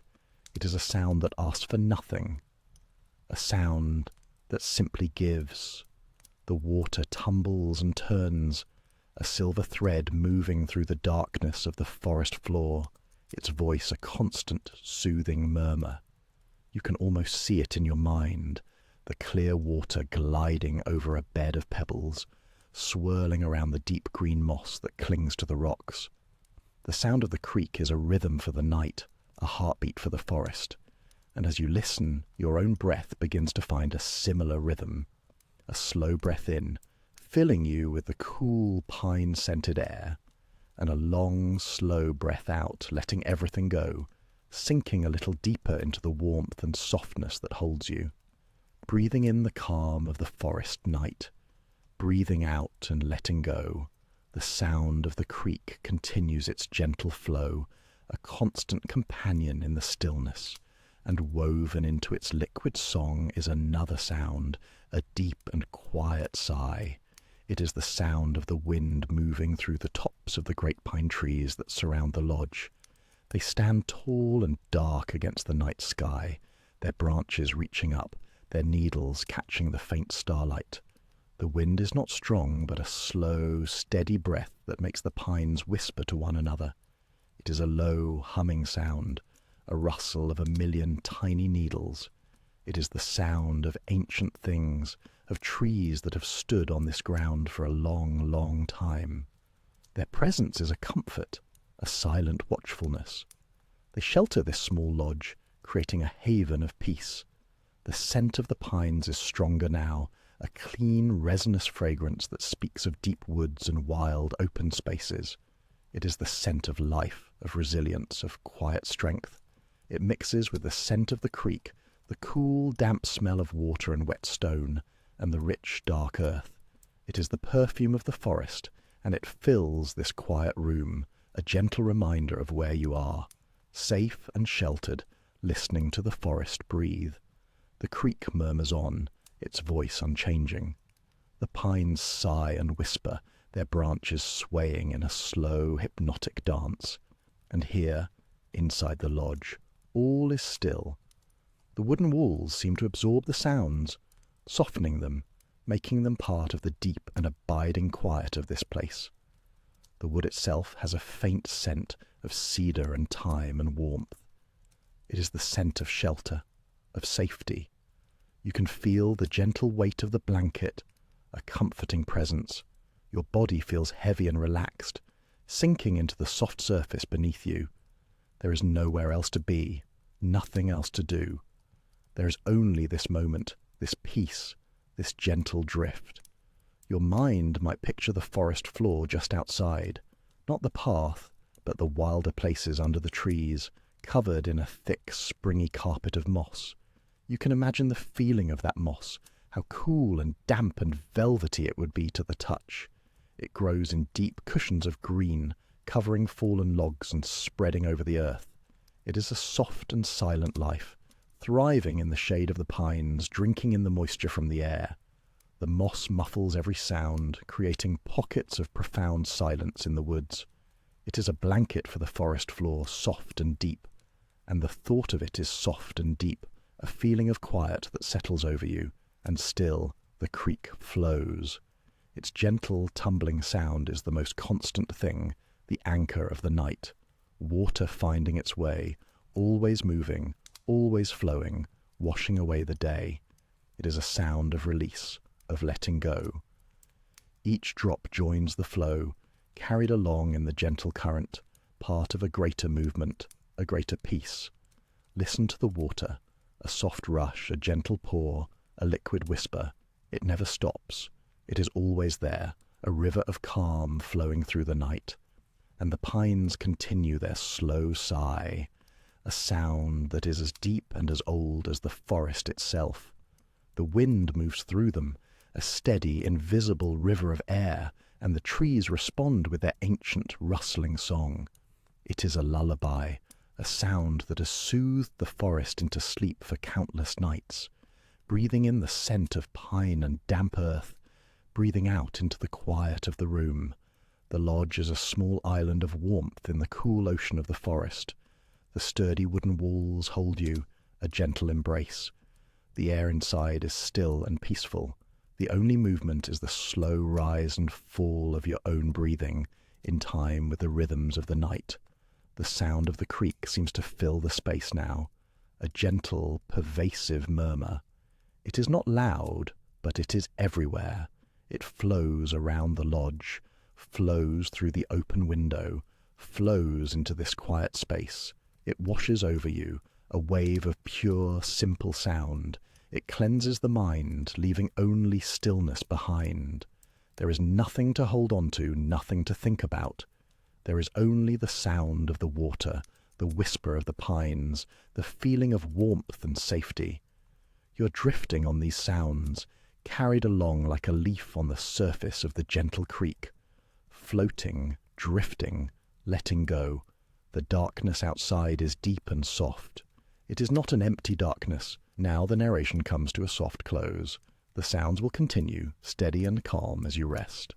It is a sound that asks for nothing, a sound that simply gives. The water tumbles and turns, a silver thread moving through the darkness of the forest floor, its voice a constant, soothing murmur. You can almost see it in your mind, the clear water gliding over a bed of pebbles, swirling around the deep green moss that clings to the rocks. The sound of the creek is a rhythm for the night, a heartbeat for the forest, and as you listen, your own breath begins to find a similar rhythm. A slow breath in, filling you with the cool pine-scented air, and a long, slow breath out, letting everything go, sinking a little deeper into the warmth and softness that holds you. Breathing in the calm of the forest night, breathing out and letting go, The sound of the creek continues its gentle flow, a constant companion in the stillness, and woven into its liquid song is another sound, a deep and quiet sigh. It is the sound of the wind moving through the tops of the great pine trees that surround the lodge. They stand tall and dark against the night sky, their branches reaching up, their needles catching the faint starlight. The wind is not strong, but a slow, steady breath that makes the pines whisper to one another. It is a low, humming sound, a rustle of a million tiny needles. It is the sound of ancient things, of trees that have stood on this ground for a long, long time. Their presence is a comfort, a silent watchfulness. They shelter this small lodge, creating a haven of peace. The scent of the pines is stronger now, a clean, resinous fragrance that speaks of deep woods and wild, open spaces. It is the scent of life, of resilience, of quiet strength. It mixes with the scent of the creek, the cool, damp smell of water and wet stone, and the rich, dark earth. It is the perfume of the forest, and it fills this quiet room, a gentle reminder of where you are, safe and sheltered, listening to the forest breathe. The creek murmurs on, its voice unchanging. The pines sigh and whisper, their branches swaying in a slow, hypnotic dance. And here, inside the lodge, all is still. The wooden walls seem to absorb the sounds, softening them, making them part of the deep and abiding quiet of this place. The wood itself has a faint scent of cedar and thyme and warmth. It is the scent of shelter, of safety. You can feel the gentle weight of the blanket, a comforting presence. Your body feels heavy and relaxed, sinking into the soft surface beneath you. There is nowhere else to be, nothing else to do. There is only this moment, this peace, this gentle drift. Your mind might picture the forest floor just outside, not the path, but the wilder places under the trees, covered in a thick, springy carpet of moss. You can imagine the feeling of that moss, how cool and damp and velvety it would be to the touch. It grows in deep cushions of green, covering fallen logs and spreading over the earth. It is a soft and silent life, thriving in the shade of the pines, drinking in the moisture from the air. The moss muffles every sound, creating pockets of profound silence in the woods. It is a blanket for the forest floor, soft and deep, and the thought of it is soft and deep, a feeling of quiet that settles over you, and still the creek flows. Its gentle, tumbling sound is the most constant thing, the anchor of the night, water finding its way, always moving, always flowing, washing away the day. It is a sound of release, of letting go. Each drop joins the flow, carried along in the gentle current, part of a greater movement, a greater peace. Listen to the water, a soft rush, a gentle pour, a liquid whisper. It never stops. It is always there, a river of calm flowing through the night. And the pines continue their slow sigh, a sound that is as deep and as old as the forest itself. The wind moves through them, a steady, invisible river of air, and the trees respond with their ancient, rustling song. It is a lullaby, a sound that has soothed the forest into sleep for countless nights, breathing in the scent of pine and damp earth, breathing out into the quiet of the room. The lodge is a small island of warmth in the cool ocean of the forest. The sturdy wooden walls hold you, a gentle embrace. The air inside is still and peaceful. The only movement is the slow rise and fall of your own breathing, in time with the rhythms of the night. The sound of the creek seems to fill the space now, a gentle, pervasive murmur. It is not loud, but it is everywhere. It flows around the lodge, flows through the open window, flows into this quiet space. It washes over you, a wave of pure, simple sound. It cleanses the mind, leaving only stillness behind. There is nothing to hold on to, nothing to think about. There is only the sound of the water, the whisper of the pines, the feeling of warmth and safety. You're drifting on these sounds, carried along like a leaf on the surface of the gentle creek, floating, drifting, letting go. The darkness outside is deep and soft. It is not an empty darkness. Now the narration comes to a soft close. The sounds will continue, steady and calm as you rest.